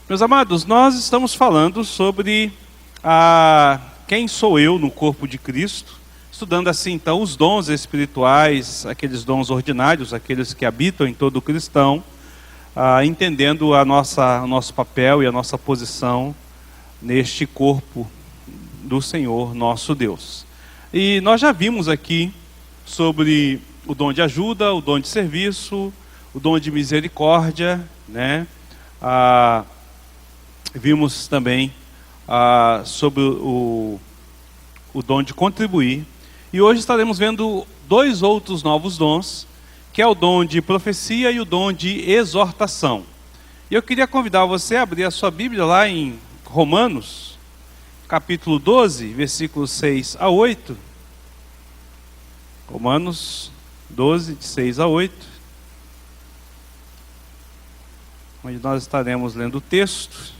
Meus amados, nós estamos falando sobre quem sou eu no corpo de Cristo, estudando assim então os dons espirituais, aqueles dons ordinários, aqueles que habitam em todo cristão, entendendo o nosso papel e a nossa posição neste corpo do Senhor nosso Deus. E nós já vimos aqui sobre o dom de ajuda, o dom de serviço, o dom de misericórdia, né? Vimos também sobre o dom de contribuir. E hoje estaremos vendo dois outros novos dons, que é o dom de profecia e o dom de exortação. E eu queria convidar você a abrir a sua Bíblia lá em Romanos, capítulo 12, versículos 6 a 8. Romanos 12, de 6 a 8. Onde nós estaremos lendo o texto.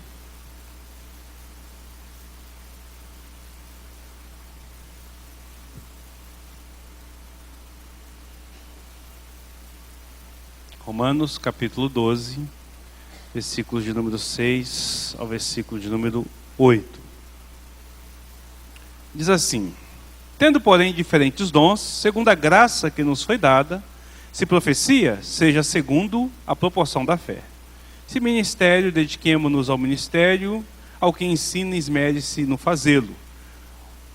Romanos capítulo 12, versículos de número 6 ao versículo de número 8. Diz assim: tendo, porém, diferentes dons, segundo a graça que nos foi dada, se profecia, seja segundo a proporção da fé. Se ministério, dediquemo-nos ao ministério, ao que ensina, esmere-se no fazê-lo.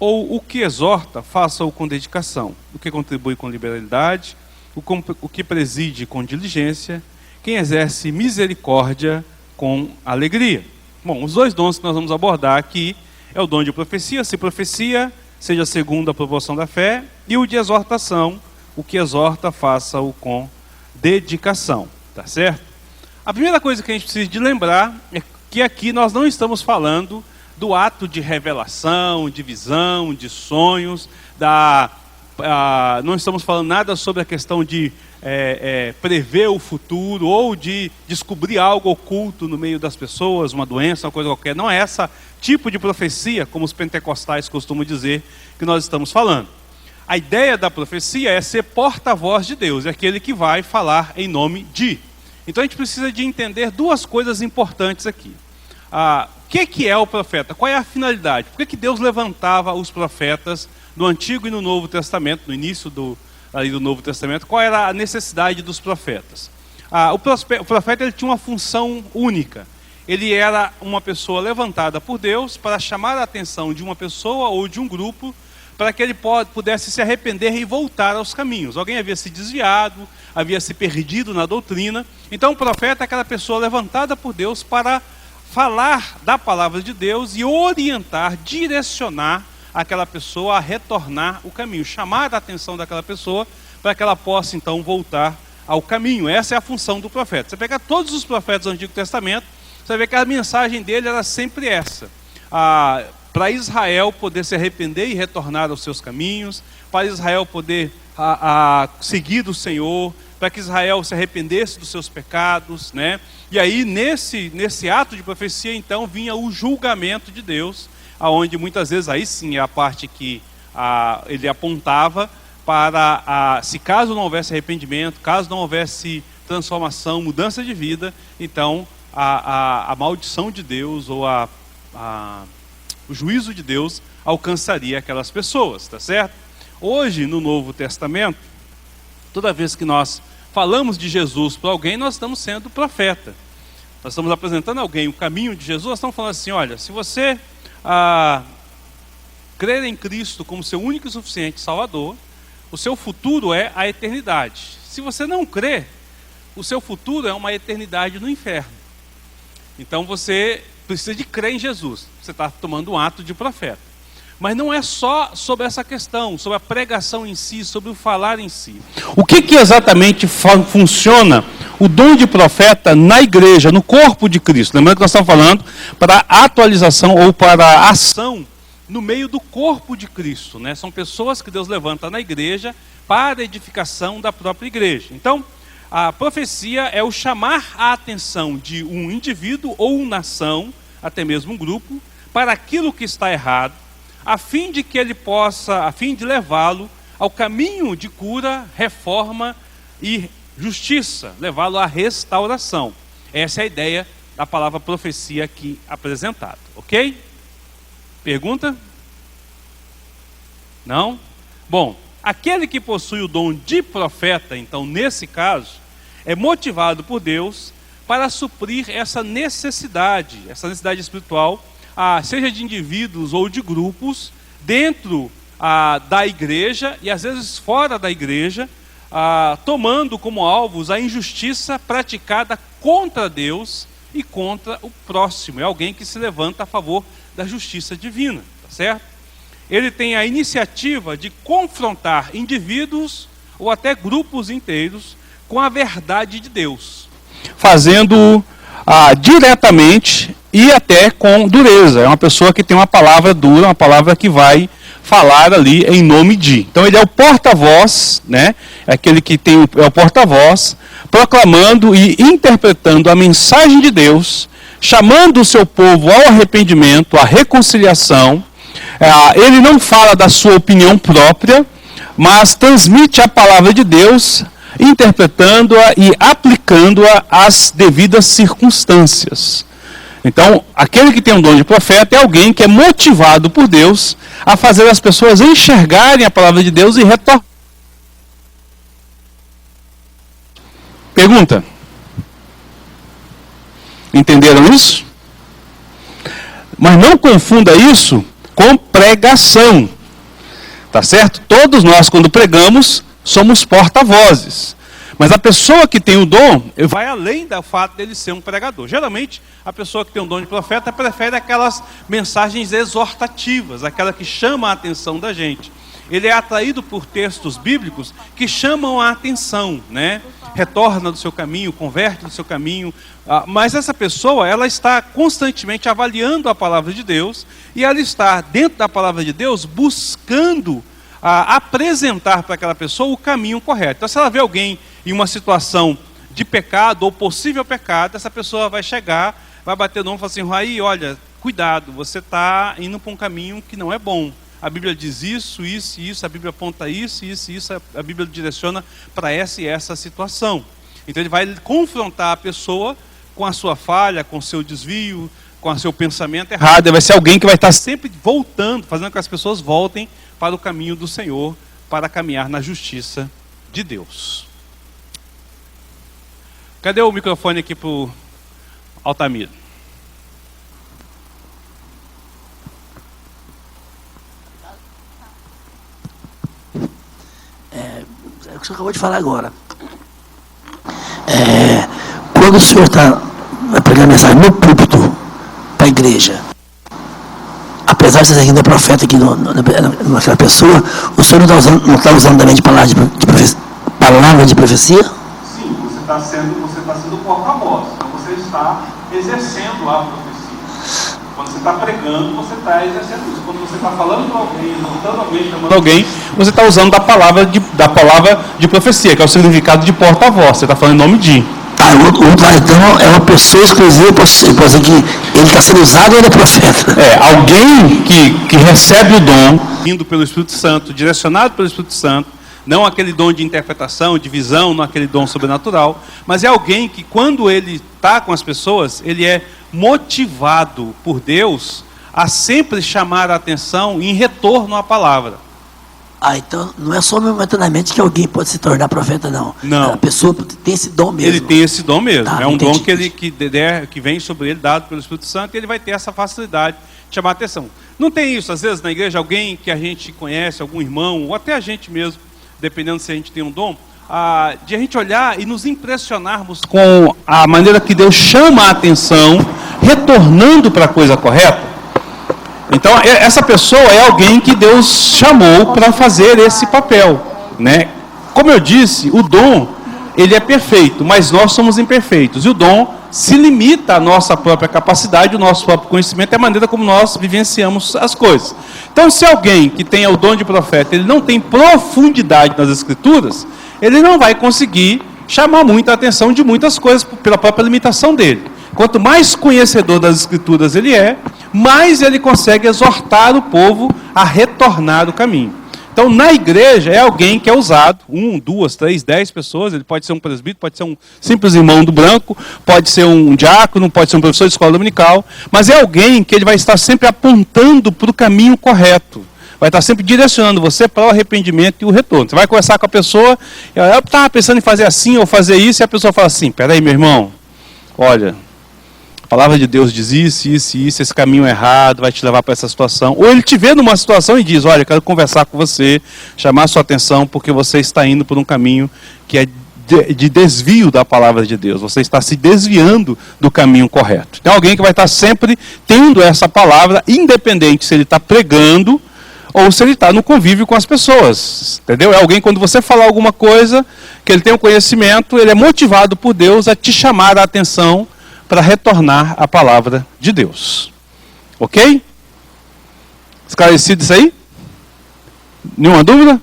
Ou o que exorta, faça-o com dedicação, o que contribui com liberalidade, o que preside com diligência, quem exerce misericórdia com alegria. Bom, os dois dons que nós vamos abordar aqui é o dom de profecia, se profecia, seja segundo a proporção da fé, e o de exortação, o que exorta, faça-o com dedicação, tá certo? A primeira coisa que a gente precisa de lembrar é que aqui nós não estamos falando do ato de revelação, de visão, de sonhos, não estamos falando nada sobre a questão de prever o futuro ou de descobrir algo oculto no meio das pessoas, uma doença, uma coisa qualquer. Não é esse tipo de profecia, como os pentecostais costumam dizer, que nós estamos falando. A ideia da profecia é ser porta-voz de Deus, é aquele que vai falar em nome de. Então a gente precisa de entender duas coisas importantes aqui. O que é o profeta? Qual é a finalidade? Por que Deus levantava os profetas no Antigo e no Novo Testamento, no início do Novo Testamento? Qual era a necessidade dos profetas? O profeta ele tinha uma função única. Ele era uma pessoa levantada por Deus para chamar a atenção de uma pessoa ou de um grupo para que ele pudesse se arrepender e voltar aos caminhos. Alguém havia se desviado, havia se perdido na doutrina. Então o profeta é aquela pessoa levantada por Deus para falar da palavra de Deus e orientar, direcionar aquela pessoa a retornar o caminho, chamar a atenção daquela pessoa para que ela possa então voltar ao caminho. Essa é a função do profeta. Você pega todos os profetas do Antigo Testamento, você vê que a mensagem dele era sempre essa. Para Israel poder se arrepender e retornar aos seus caminhos, para Israel poder seguir o Senhor, para que Israel se arrependesse dos seus pecados, né? E aí nesse ato de profecia então vinha o julgamento de Deus, aonde muitas vezes aí sim é a parte que ele apontava para se caso não houvesse arrependimento, caso não houvesse transformação, mudança de vida, então a maldição de Deus ou o juízo de Deus alcançaria aquelas pessoas, tá certo? Hoje, no Novo Testamento, toda vez que nós falamos de Jesus para alguém, nós estamos sendo profeta. Nós estamos apresentando a alguém o caminho de Jesus, nós estamos falando assim, olha, se você crer em Cristo como seu único e suficiente Salvador, o seu futuro é a eternidade. Se você não crer, o seu futuro é uma eternidade no inferno. Então você precisa de crer em Jesus. Você está tomando um ato de profeta. Mas não é só sobre essa questão, sobre a pregação em si, sobre o falar em si. O que exatamente funciona o dom de profeta na igreja, no corpo de Cristo? Lembrando que nós estamos falando para atualização ou para ação no meio do corpo de Cristo, né? São pessoas que Deus levanta na igreja para a edificação da própria igreja. Então, a profecia é o chamar a atenção de um indivíduo ou uma nação, até mesmo um grupo, para aquilo que está errado, a fim de que ele possa, a fim de levá-lo ao caminho de cura, reforma e justiça, levá-lo à restauração. Essa é a ideia da palavra profecia aqui apresentado, ok? Pergunta? Não? Bom, aquele que possui o dom de profeta, então nesse caso, é motivado por Deus para suprir essa necessidade espiritual, seja de indivíduos ou de grupos, dentro da igreja e às vezes fora da igreja, tomando como alvos a injustiça praticada contra Deus e contra o próximo. É alguém que se levanta a favor da justiça divina, tá certo? Ele tem a iniciativa de confrontar indivíduos ou até grupos inteiros com a verdade de Deus, fazendo diretamente e até com dureza. É uma pessoa que tem uma palavra dura, uma palavra que vai falar ali em nome de. Então ele é o porta-voz, né? É aquele que é o porta-voz, proclamando e interpretando a mensagem de Deus, chamando o seu povo ao arrependimento, à reconciliação. Ele não fala da sua opinião própria, mas transmite a palavra de Deus, interpretando-a e aplicando-a às devidas circunstâncias. Então, aquele que tem um dom de profeta é alguém que é motivado por Deus a fazer as pessoas enxergarem a palavra de Deus e retornar. Pergunta: entenderam isso? Mas não confunda isso com pregação, tá certo? Todos nós, quando pregamos, somos porta-vozes. Mas a pessoa que tem o dom, vai além do fato dele ser um pregador. Geralmente, a pessoa que tem o dom de profeta prefere aquelas mensagens exortativas, aquela que chama a atenção da gente. Ele é atraído por textos bíblicos que chamam a atenção, né? Retorna do seu caminho, converte do seu caminho. Mas essa pessoa, ela está constantemente avaliando a palavra de Deus e ela está, dentro da palavra de Deus, buscando apresentar para aquela pessoa o caminho correto. Então, se ela vê alguém em uma situação de pecado ou possível pecado, essa pessoa vai chegar, vai bater no ombro e falar assim: Raí, olha, cuidado, você está indo para um caminho que não é bom. A Bíblia diz isso, isso e isso, a Bíblia aponta isso, isso e isso, a Bíblia direciona para essa e essa situação. Então ele vai confrontar a pessoa com a sua falha, com o seu desvio, com o seu pensamento errado. Vai ser alguém que vai estar sempre voltando, fazendo com que as pessoas voltem para o caminho do Senhor, para caminhar na justiça de Deus. Cadê o microfone aqui para o Altamiro? É o que o senhor acabou de falar agora. Quando o senhor vai pregar mensagem no púlpito para a igreja, apesar de você ainda é profeta aqui naquela pessoa, o senhor não está usando também de palavra de profecia? Sim, você está sendo porta-voz. Então você está exercendo a profecia. Quando você está pregando, você está exercendo isso. Quando você está falando para alguém, exortando alguém, chamando alguém, você está usando da palavra de profecia, que é o significado de porta-voz. Você está falando em nome de. O outro lado, então, é uma pessoa exclusiva, pode dizer que ele está sendo usado ou ele é profeta? Alguém que recebe o dom, vindo pelo Espírito Santo, direcionado pelo Espírito Santo, não aquele dom de interpretação, de visão, não aquele dom sobrenatural, mas é alguém que, quando ele está com as pessoas, ele é motivado por Deus a sempre chamar a atenção em retorno à palavra. Então não é só momentaneamente que alguém pode se tornar profeta, não. Não. A pessoa tem esse dom mesmo. Ele tem esse dom mesmo. É um entendi. dom que vem sobre ele, dado pelo Espírito Santo, e ele vai ter essa facilidade de chamar a atenção. Não tem isso, às vezes, na igreja, alguém que a gente conhece, algum irmão, ou até a gente mesmo, dependendo se a gente tem um dom, de a gente olhar e nos impressionarmos com a maneira que Deus chama a atenção, retornando para a coisa correta. Então, essa pessoa é alguém que Deus chamou para fazer esse papel, né? Como eu disse, o dom, ele é perfeito, mas nós somos imperfeitos. E o dom se limita à nossa própria capacidade, o nosso próprio conhecimento, é a maneira como nós vivenciamos as coisas. Então, se alguém que tenha o dom de profeta, ele não tem profundidade nas Escrituras, ele não vai conseguir chamar muita atenção de muitas coisas pela própria limitação dele. Quanto mais conhecedor das Escrituras ele é, mais ele consegue exortar o povo a retornar do caminho. Então, na igreja, é alguém que é usado, 1, 2, 3, 10 pessoas, ele pode ser um presbítero, pode ser um simples irmão do branco, pode ser um diácono, pode ser um professor de escola dominical, mas é alguém que ele vai estar sempre apontando para o caminho correto. Vai estar sempre direcionando você para o arrependimento e o retorno. Você vai conversar com a pessoa, eu estava pensando em fazer assim ou fazer isso, e a pessoa fala assim, peraí, meu irmão, olha, a palavra de Deus diz isso, isso e isso, esse caminho errado vai te levar para essa situação. Ou ele te vê numa situação e diz, olha, eu quero conversar com você, chamar a sua atenção, porque você está indo por um caminho que é de desvio da palavra de Deus. Você está se desviando do caminho correto. Tem alguém que vai estar sempre tendo essa palavra, independente se ele está pregando ou se ele está no convívio com as pessoas. Entendeu? É alguém, quando você falar alguma coisa, que ele tem um conhecimento, ele é motivado por Deus a te chamar a atenção para retornar à palavra de Deus. Ok? Esclarecido isso aí? Nenhuma dúvida?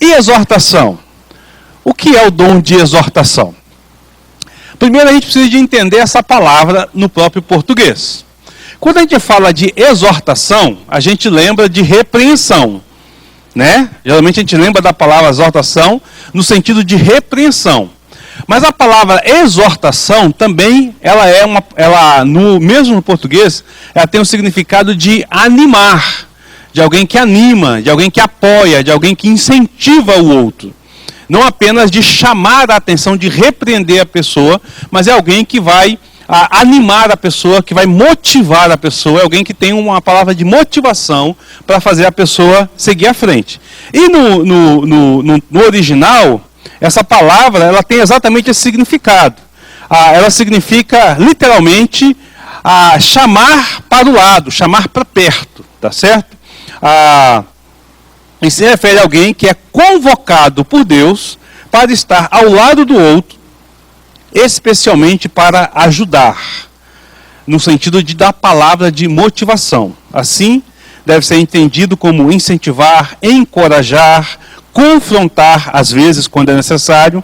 E exortação? O que é o dom de exortação? Primeiro a gente precisa de entender essa palavra no próprio português. Quando a gente fala de exortação, a gente lembra de repreensão, né? Geralmente a gente lembra da palavra exortação no sentido de repreensão. Mas a palavra exortação também, no mesmo português, ela tem o significado de animar, de alguém que anima, de alguém que apoia, de alguém que incentiva o outro. Não apenas de chamar a atenção, de repreender a pessoa, mas é alguém que vai animar a pessoa, que vai motivar a pessoa, é alguém que tem uma palavra de motivação para fazer a pessoa seguir à frente. E no original, essa palavra ela tem exatamente esse significado. Ela significa, literalmente, chamar para o lado, chamar para perto, tá certo? E se refere a alguém que é convocado por Deus para estar ao lado do outro, especialmente para ajudar, no sentido de dar palavra de motivação. Assim, deve ser entendido como incentivar, encorajar, confrontar, às vezes, quando é necessário,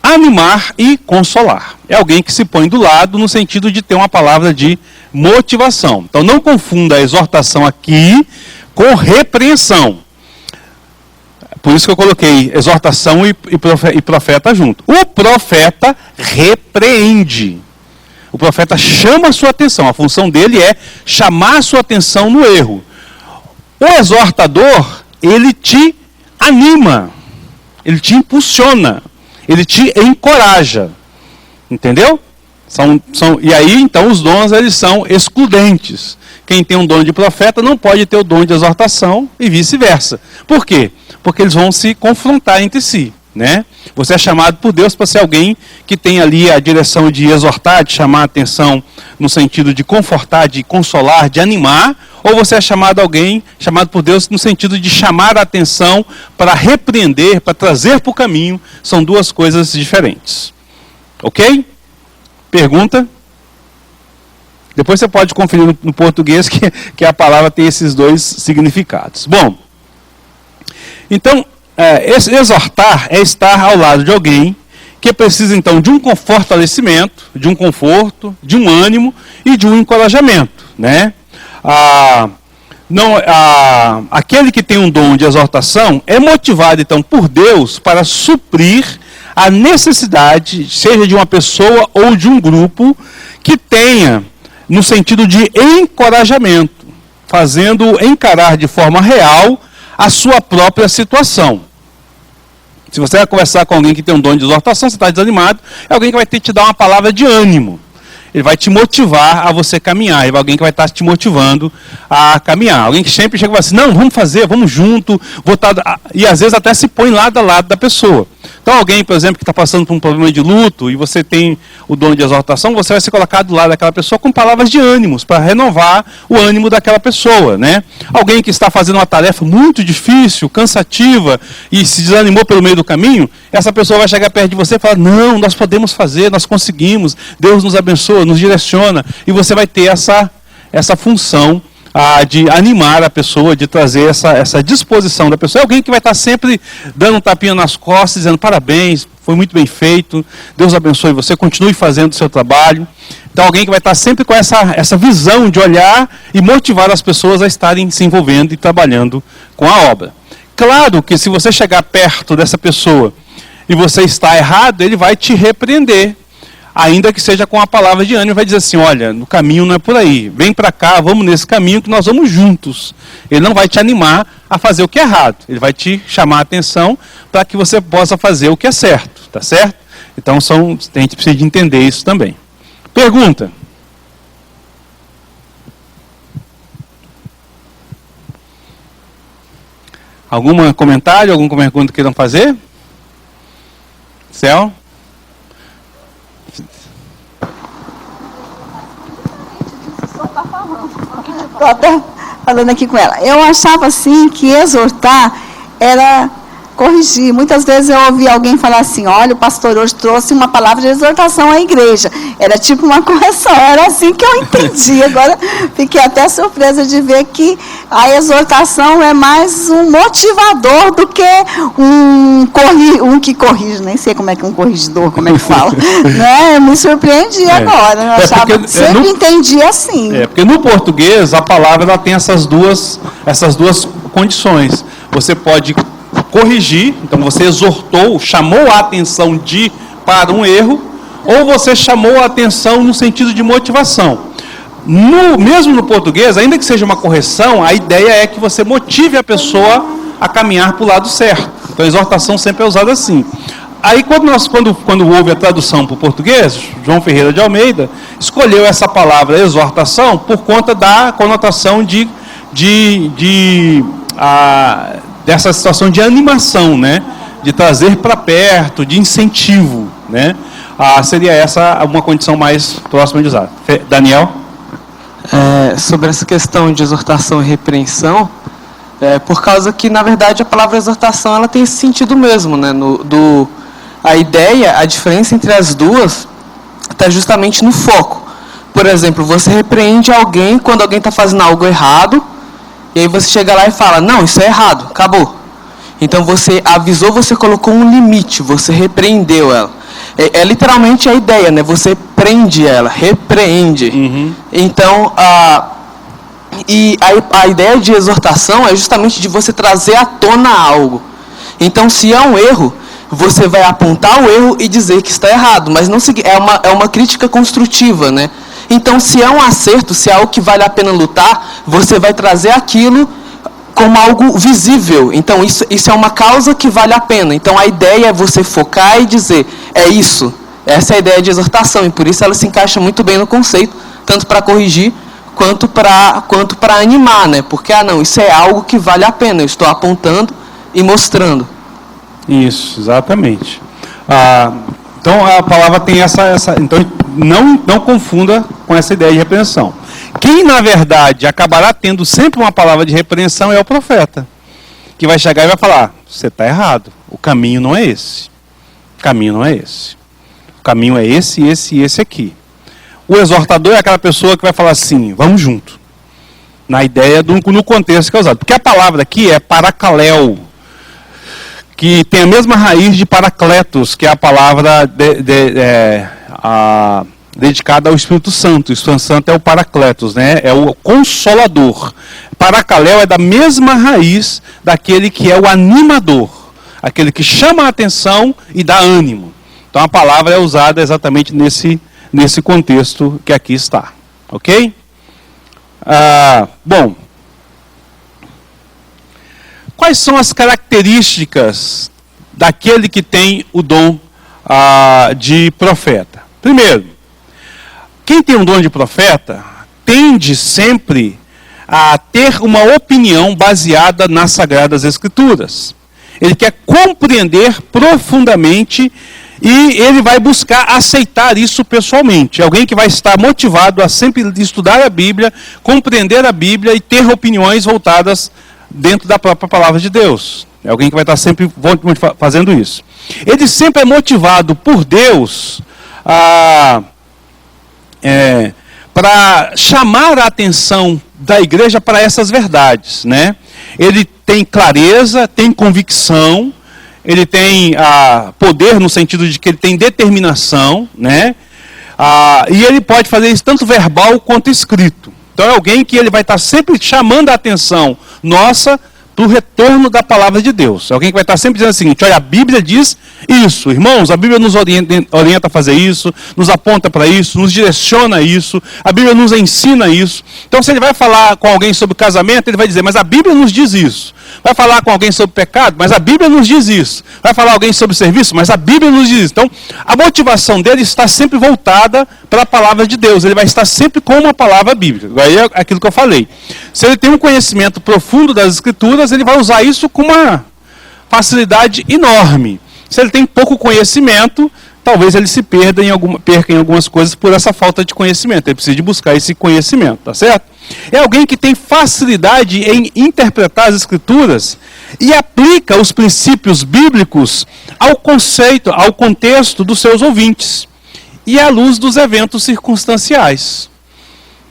animar e consolar. É alguém que se põe do lado no sentido de ter uma palavra de motivação. Então, não confunda a exortação aqui com repreensão. Por isso que eu coloquei exortação e profeta junto. O profeta repreende. O profeta chama a sua atenção. A função dele é chamar a sua atenção no erro. O exortador, ele te anima. Ele te impulsiona. Ele te encoraja. Entendeu? E aí, então, os dons, eles são excludentes. Quem tem um dom de profeta não pode ter o dom de exortação e vice-versa. Por quê? Porque eles vão se confrontar entre si, né? Você é chamado por Deus para ser alguém que tem ali a direção de exortar, de chamar a atenção no sentido de confortar, de consolar, de animar, ou você é chamado por Deus no sentido de chamar a atenção para repreender, para trazer para o caminho. São duas coisas diferentes. Ok? Pergunta? Depois você pode conferir no português que a palavra tem esses dois significados. Bom, então, exortar é estar ao lado de alguém que precisa, então, de um fortalecimento, de um conforto, de um ânimo e de um encorajamento, né? Aquele que tem um dom de exortação é motivado, então, por Deus para suprir a necessidade, seja de uma pessoa ou de um grupo, que tenha, no sentido de encorajamento, fazendo encarar de forma real a sua própria situação. Se você vai conversar com alguém que tem um dom de exortação, você está desanimado, é alguém que vai ter que te dar uma palavra de ânimo. Ele vai te motivar a você caminhar. É alguém que vai estar te motivando a caminhar. Alguém que sempre chega e fala assim, não, vamos fazer, vamos junto. E às vezes até se põe lado a lado da pessoa. Então alguém, por exemplo, que está passando por um problema de luto e você tem o dom de exortação, você vai se colocar do lado daquela pessoa com palavras de ânimos, para renovar o ânimo daquela pessoa, né? Alguém que está fazendo uma tarefa muito difícil, cansativa, e se desanimou pelo meio do caminho, essa pessoa vai chegar perto de você e falar, não, nós podemos fazer, nós conseguimos, Deus nos abençoa, nos direciona, e você vai ter essa função de animar a pessoa, de trazer essa disposição da pessoa. É alguém que vai estar sempre dando um tapinha nas costas, dizendo parabéns, foi muito bem feito, Deus abençoe você, continue fazendo o seu trabalho. Então alguém que vai estar sempre com essa visão de olhar e motivar as pessoas a estarem se envolvendo e trabalhando com a obra. Claro que se você chegar perto dessa pessoa e você está errado, ele vai te repreender, ainda que seja com a palavra de ânimo, vai dizer assim, olha, no caminho não é por aí, vem para cá, vamos nesse caminho que nós vamos juntos. Ele não vai te animar a fazer o que é errado, ele vai te chamar a atenção para que você possa fazer o que é certo, tá certo? Então a gente precisa de entender isso também. Pergunta. Algum comentário, alguma pergunta que queiram fazer? Céu? Estou até falando aqui com ela. Eu achava assim que exortar era corrigir. Muitas vezes eu ouvi alguém falar assim, olha, o pastor hoje trouxe uma palavra de exortação à igreja. Era tipo uma correção, era assim que eu entendi. Agora fiquei até surpresa de ver que a exortação é mais um motivador do que um que corrige, nem sei como é que é um corrigidor, como é que fala. Né? Eu me surpreendi agora, eu achava, sempre entendi assim. Porque no português a palavra ela tem essas duas condições. Você pode corrigir, então você exortou, chamou a atenção para um erro, ou você chamou a atenção no sentido de motivação. Mesmo no português, ainda que seja uma correção, a ideia é que você motive a pessoa a caminhar para o lado certo. Então a exortação sempre é usada assim. Aí quando houve a tradução para o português, João Ferreira de Almeida escolheu essa palavra exortação por conta da conotação dessa situação de animação, né? De trazer para perto, de incentivo, né? Seria essa uma condição mais próxima de usar. Daniel? Sobre essa questão de exortação e repreensão, por causa que, na verdade, a palavra exortação ela tem esse sentido mesmo, né? A ideia, a diferença entre as duas está justamente no foco. Por exemplo, você repreende alguém quando alguém está fazendo algo errado, e aí você chega lá e fala, não, isso é errado, acabou. Então você avisou, você colocou um limite, você repreendeu ela. É literalmente a ideia, né? Você prende ela, repreende. Uhum. Então, a ideia de exortação é justamente de você trazer à tona algo. Então, se é um erro, você vai apontar o erro e dizer que está errado, mas não é uma crítica construtiva, né? Então, se é um acerto, se é algo que vale a pena lutar, você vai trazer aquilo como algo visível. Então, isso é uma causa que vale a pena. Então, a ideia é você focar e dizer, é isso. Essa é a ideia de exortação, e por isso ela se encaixa muito bem no conceito, tanto para corrigir, quanto para animar, né? Porque, não, isso é algo que vale a pena, eu estou apontando e mostrando. Isso, exatamente. Então, a palavra tem essa então, não confunda com essa ideia de repreensão. Quem, na verdade, acabará tendo sempre uma palavra de repreensão é o profeta, que vai chegar e vai falar, você está errado, o caminho não é esse. O caminho não é esse. O caminho é esse, esse e esse aqui. O exortador é aquela pessoa que vai falar assim, vamos junto. Na ideia, no contexto que é usado. Porque a palavra aqui é paracaléu, que tem a mesma raiz de paracletos, que é a palavra dedicada ao Espírito Santo. O Espírito Santo é o paracletos, né? É o consolador. Paracaléu é da mesma raiz daquele que é o animador, aquele que chama a atenção e dá ânimo. Então a palavra é usada exatamente nesse contexto que aqui está. Ok? Bom, quais são as características daquele que tem o dom de profeta? Primeiro, quem tem um dom de profeta tende sempre a ter uma opinião baseada nas Sagradas Escrituras. Ele quer compreender profundamente e ele vai buscar aceitar isso pessoalmente. Alguém que vai estar motivado a sempre estudar a Bíblia, compreender a Bíblia e ter opiniões voltadas dentro da própria palavra de Deus. É alguém que vai estar sempre fazendo isso. Ele sempre é motivado por Deus para chamar a atenção da igreja para essas verdades, né? Ele tem clareza, tem convicção, ele tem poder no sentido de que ele tem determinação, né? E ele pode fazer isso tanto verbal quanto escrito. Então é alguém que ele vai estar sempre chamando a atenção nossa para o retorno da palavra de Deus. Alguém que vai estar sempre dizendo o seguinte: olha, a Bíblia diz isso, irmãos, a Bíblia nos orienta a fazer isso, nos aponta para isso, nos direciona a isso, a Bíblia nos ensina isso. Então, se ele vai falar com alguém sobre casamento, ele vai dizer, mas a Bíblia nos diz isso. Vai falar com alguém sobre pecado, mas a Bíblia nos diz isso. Vai falar alguém sobre serviço, mas a Bíblia nos diz isso. Então, a motivação dele está sempre voltada para a palavra de Deus. Ele vai estar sempre com uma palavra bíblica. Aí é aquilo que eu falei. Se ele tem um conhecimento profundo das Escrituras, ele vai usar isso com uma facilidade enorme. Se ele tem pouco conhecimento, talvez ele se perca em algumas coisas por essa falta de conhecimento. Ele precisa de buscar esse conhecimento, tá certo? É alguém que tem facilidade em interpretar as Escrituras e aplica os princípios bíblicos ao conceito, ao contexto dos seus ouvintes e à luz dos eventos circunstanciais,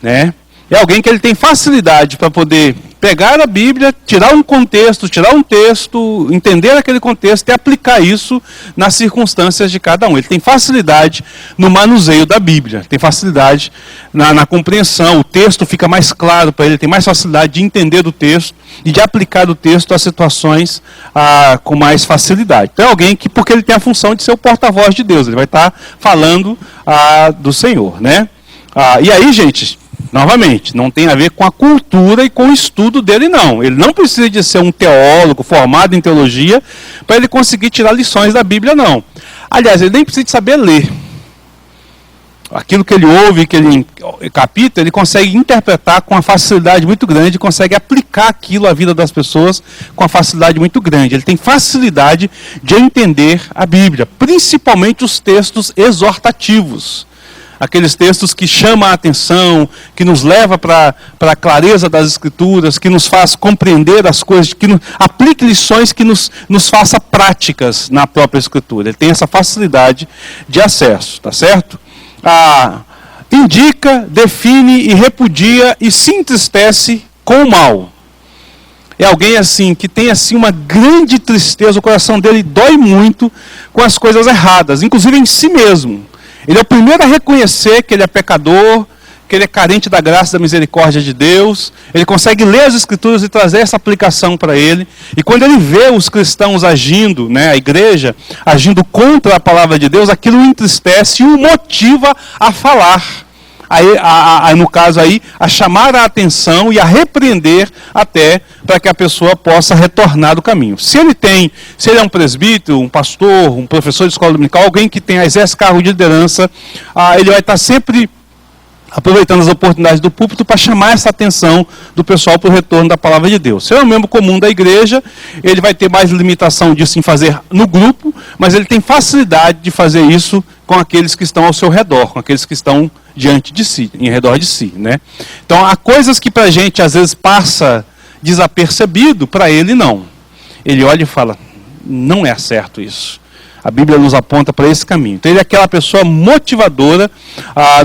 né? É alguém que ele tem facilidade para poder pegar a Bíblia, tirar um contexto, tirar um texto, entender aquele contexto e aplicar isso nas circunstâncias de cada um. Ele tem facilidade no manuseio da Bíblia, tem facilidade na compreensão, o texto fica mais claro para ele, tem mais facilidade de entender o texto e de aplicar o texto a situações com mais facilidade. Então é alguém que, porque ele tem a função de ser o porta-voz de Deus, ele vai estar falando do Senhor, né? E aí, gente, novamente, não tem a ver com a cultura e com o estudo dele, não. Ele não precisa de ser um teólogo formado em teologia para ele conseguir tirar lições da Bíblia, não. Aliás, ele nem precisa de saber ler. Aquilo que ele ouve, que ele capta, ele consegue interpretar com uma facilidade muito grande, consegue aplicar aquilo à vida das pessoas com uma facilidade muito grande. Ele tem facilidade de entender a Bíblia, principalmente os textos exortativos. Aqueles textos que chamam a atenção, que nos leva para a clareza das Escrituras, que nos faz compreender as coisas, que aplique lições que nos faça práticas na própria Escritura. Ele tem essa facilidade de acesso, tá certo? Indica, define e repudia e se entristece com o mal. É alguém assim, que tem assim uma grande tristeza, o coração dele dói muito com as coisas erradas, inclusive em si mesmo. Ele é o primeiro a reconhecer que ele é pecador, que ele é carente da graça e da misericórdia de Deus. Ele consegue ler as Escrituras e trazer essa aplicação para ele. E quando ele vê os cristãos agindo, né, a igreja, agindo contra a palavra de Deus, aquilo o entristece e o motiva a falar. No caso aí, a chamar a atenção e a repreender até para que a pessoa possa retornar do caminho. Se ele é um presbítero, um pastor, um professor de escola dominical, alguém que exerce cargo de liderança, ele vai estar sempre aproveitando as oportunidades do púlpito para chamar essa atenção do pessoal para o retorno da palavra de Deus. Se é um membro comum da igreja, ele vai ter mais limitação disso em fazer no grupo, mas ele tem facilidade de fazer isso com aqueles que estão ao seu redor, com aqueles que estão diante de si, em redor de si, né? Então, há coisas que para a gente às vezes passa desapercebido, para ele não. Ele olha e fala, não é certo isso. A Bíblia nos aponta para esse caminho. Então ele é aquela pessoa motivadora,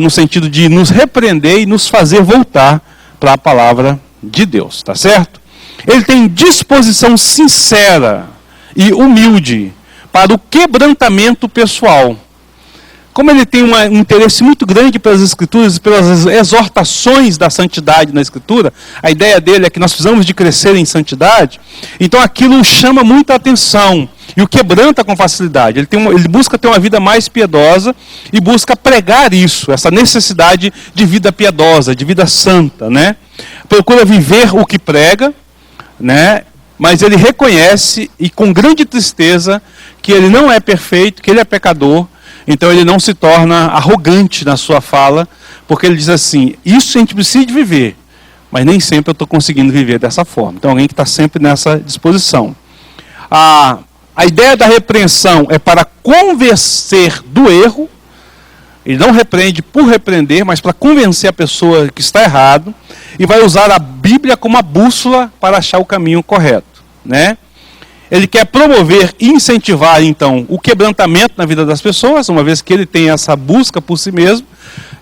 no sentido de nos repreender e nos fazer voltar para a palavra de Deus, tá certo? Ele tem disposição sincera e humilde para o quebrantamento pessoal. Como ele tem um interesse muito grande pelas Escrituras e pelas exortações da santidade na Escritura, a ideia dele é que nós precisamos de crescer em santidade, então aquilo chama muita atenção e o quebranta com facilidade. Ele busca ter uma vida mais piedosa e busca pregar isso, essa necessidade de vida piedosa, de vida santa, né? Procura viver o que prega, né? Mas ele reconhece e com grande tristeza que ele não é perfeito, que ele é pecador. Então ele não se torna arrogante na sua fala, porque ele diz assim, isso a gente precisa de viver, mas nem sempre eu estou conseguindo viver dessa forma. Então alguém que está sempre nessa disposição. A ideia da repreensão é para convencer do erro. Ele não repreende por repreender, mas para convencer a pessoa que está errado, e vai usar a Bíblia como a bússola para achar o caminho correto, né? Ele quer promover e incentivar, então, o quebrantamento na vida das pessoas, uma vez que ele tem essa busca por si mesmo,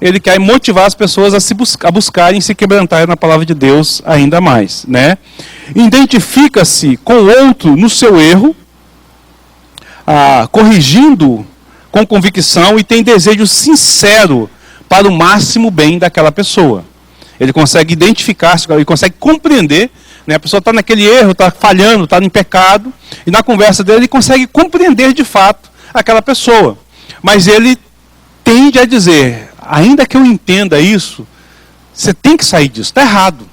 ele quer motivar as pessoas a buscarem se quebrantarem na palavra de Deus ainda mais, né? Identifica-se com o outro no seu erro, corrigindo com convicção e tem desejo sincero para o máximo bem daquela pessoa. Ele consegue identificar-se, ele consegue compreender, né? A pessoa está naquele erro, está falhando, está em pecado, e na conversa dele ele consegue compreender de fato aquela pessoa. Mas ele tende a dizer, ainda que eu entenda isso, você tem que sair disso, está errado.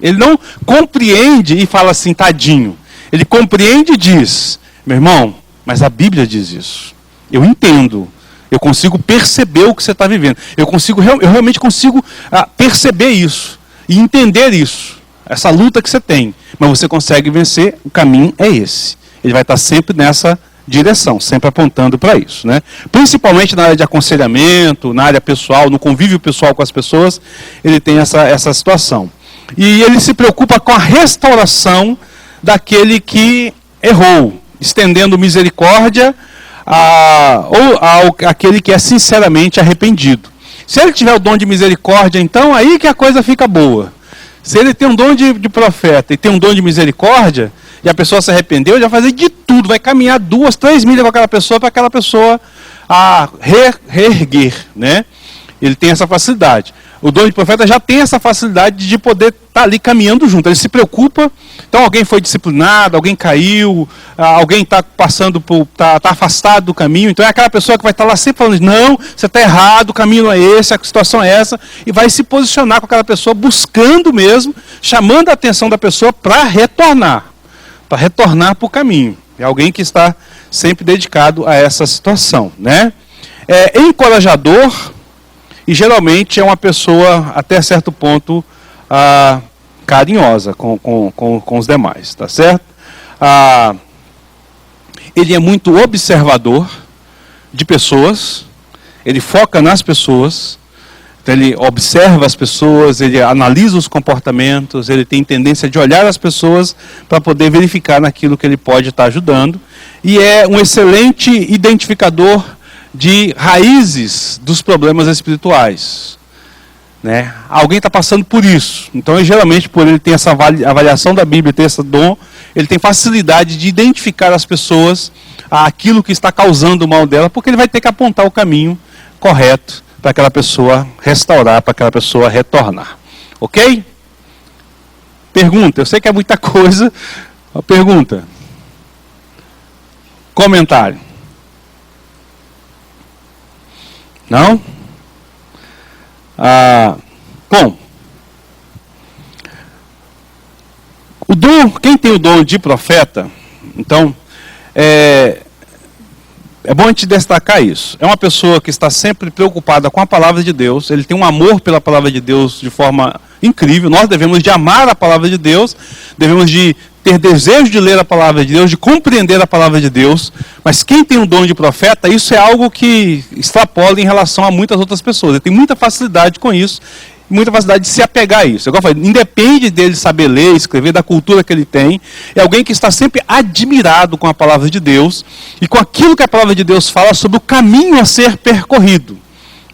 Ele não compreende e fala assim, tadinho. Ele compreende e diz, meu irmão, mas a Bíblia diz isso. Eu entendo. Eu consigo perceber o que você está vivendo. Eu realmente consigo perceber isso. E entender isso. Essa luta que você tem. Mas você consegue vencer, o caminho é esse. Ele vai estar sempre nessa direção, sempre apontando para isso, né? Principalmente na área de aconselhamento, na área pessoal, no convívio pessoal com as pessoas, ele tem essa situação. E ele se preocupa com a restauração daquele que errou, estendendo misericórdia àquele que é sinceramente arrependido. Se ele tiver o dom de misericórdia, então, aí que a coisa fica boa. Se ele tem um dom de profeta e tem um dom de misericórdia, e a pessoa se arrependeu, ele vai fazer de tudo, vai caminhar 2, 3 milhas com aquela pessoa, para aquela pessoa reerguer, né? Ele tem essa facilidade. O dom de profeta já tem essa facilidade de poder estar ali caminhando junto. Ele se preocupa. Então alguém foi disciplinado, alguém caiu, alguém está passando está afastado do caminho. Então é aquela pessoa que vai estar lá sempre falando, não, você está errado, o caminho não é esse, a situação é essa, e vai se posicionar com aquela pessoa, buscando mesmo, chamando a atenção da pessoa para retornar para o caminho. É alguém que está sempre dedicado a essa situação, né? É encorajador. E geralmente é uma pessoa, até certo ponto, carinhosa com os demais, tá certo? Ele é muito observador de pessoas, ele foca nas pessoas, então ele observa as pessoas, ele analisa os comportamentos, ele tem tendência de olhar as pessoas para poder verificar naquilo que ele pode estar ajudando, e é um excelente identificador de raízes dos problemas espirituais, né? Alguém está passando por isso, então geralmente por ele ter essa avaliação da Bíblia, ter esse dom, ele tem facilidade de identificar as pessoas, aquilo que está causando o mal dela, porque ele vai ter que apontar o caminho correto para aquela pessoa restaurar, para aquela pessoa retornar, ok? Pergunta, eu sei que é muita coisa, pergunta, comentário. Não? Bom, o dom, quem tem o dom de profeta, então, é bom a gente destacar isso. É uma pessoa que está sempre preocupada com a palavra de Deus, ele tem um amor pela palavra de Deus de forma incrível. Nós devemos de amar a palavra de Deus, devemos de ter desejo de ler a palavra de Deus, de compreender a palavra de Deus, mas quem tem um dom de profeta, isso é algo que extrapola em relação a muitas outras pessoas. Ele tem muita facilidade com isso, muita facilidade de se apegar a isso. Igual eu falei, independe dele saber ler, escrever, da cultura que ele tem, é alguém que está sempre admirado com a palavra de Deus e com aquilo que a palavra de Deus fala sobre o caminho a ser percorrido.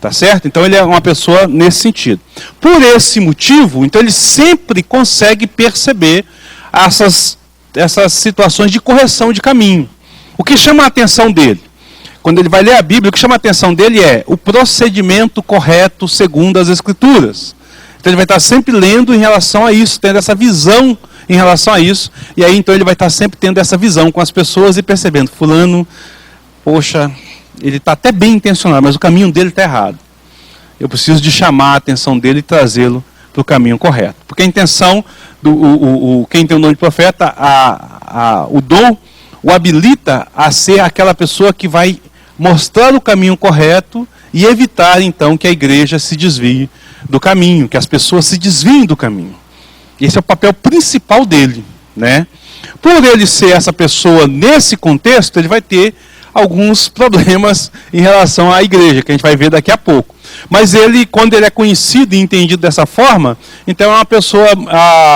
Tá certo? Então ele é uma pessoa nesse sentido. Por esse motivo, então ele sempre consegue perceber essas situações de correção de caminho. O que chama a atenção dele? Quando ele vai ler a Bíblia, o que chama a atenção dele é o procedimento correto segundo as Escrituras. Então ele vai estar sempre lendo em relação a isso, tendo essa visão em relação a isso. E aí então ele vai estar sempre tendo essa visão com as pessoas e percebendo, fulano, poxa, ele está até bem intencionado, mas o caminho dele está errado. Eu preciso de chamar a atenção dele e trazê-lo para o caminho correto. Porque a intenção, quem tem o dom de profeta, o dom o habilita a ser aquela pessoa que vai mostrar o caminho correto e evitar então que a igreja se desvie do caminho, que as pessoas se desviem do caminho. Esse é o papel principal dele, né? Por ele ser essa pessoa nesse contexto, ele vai ter alguns problemas em relação à igreja, que a gente vai ver daqui a pouco. Mas ele, quando ele é conhecido e entendido dessa forma, então é uma pessoa,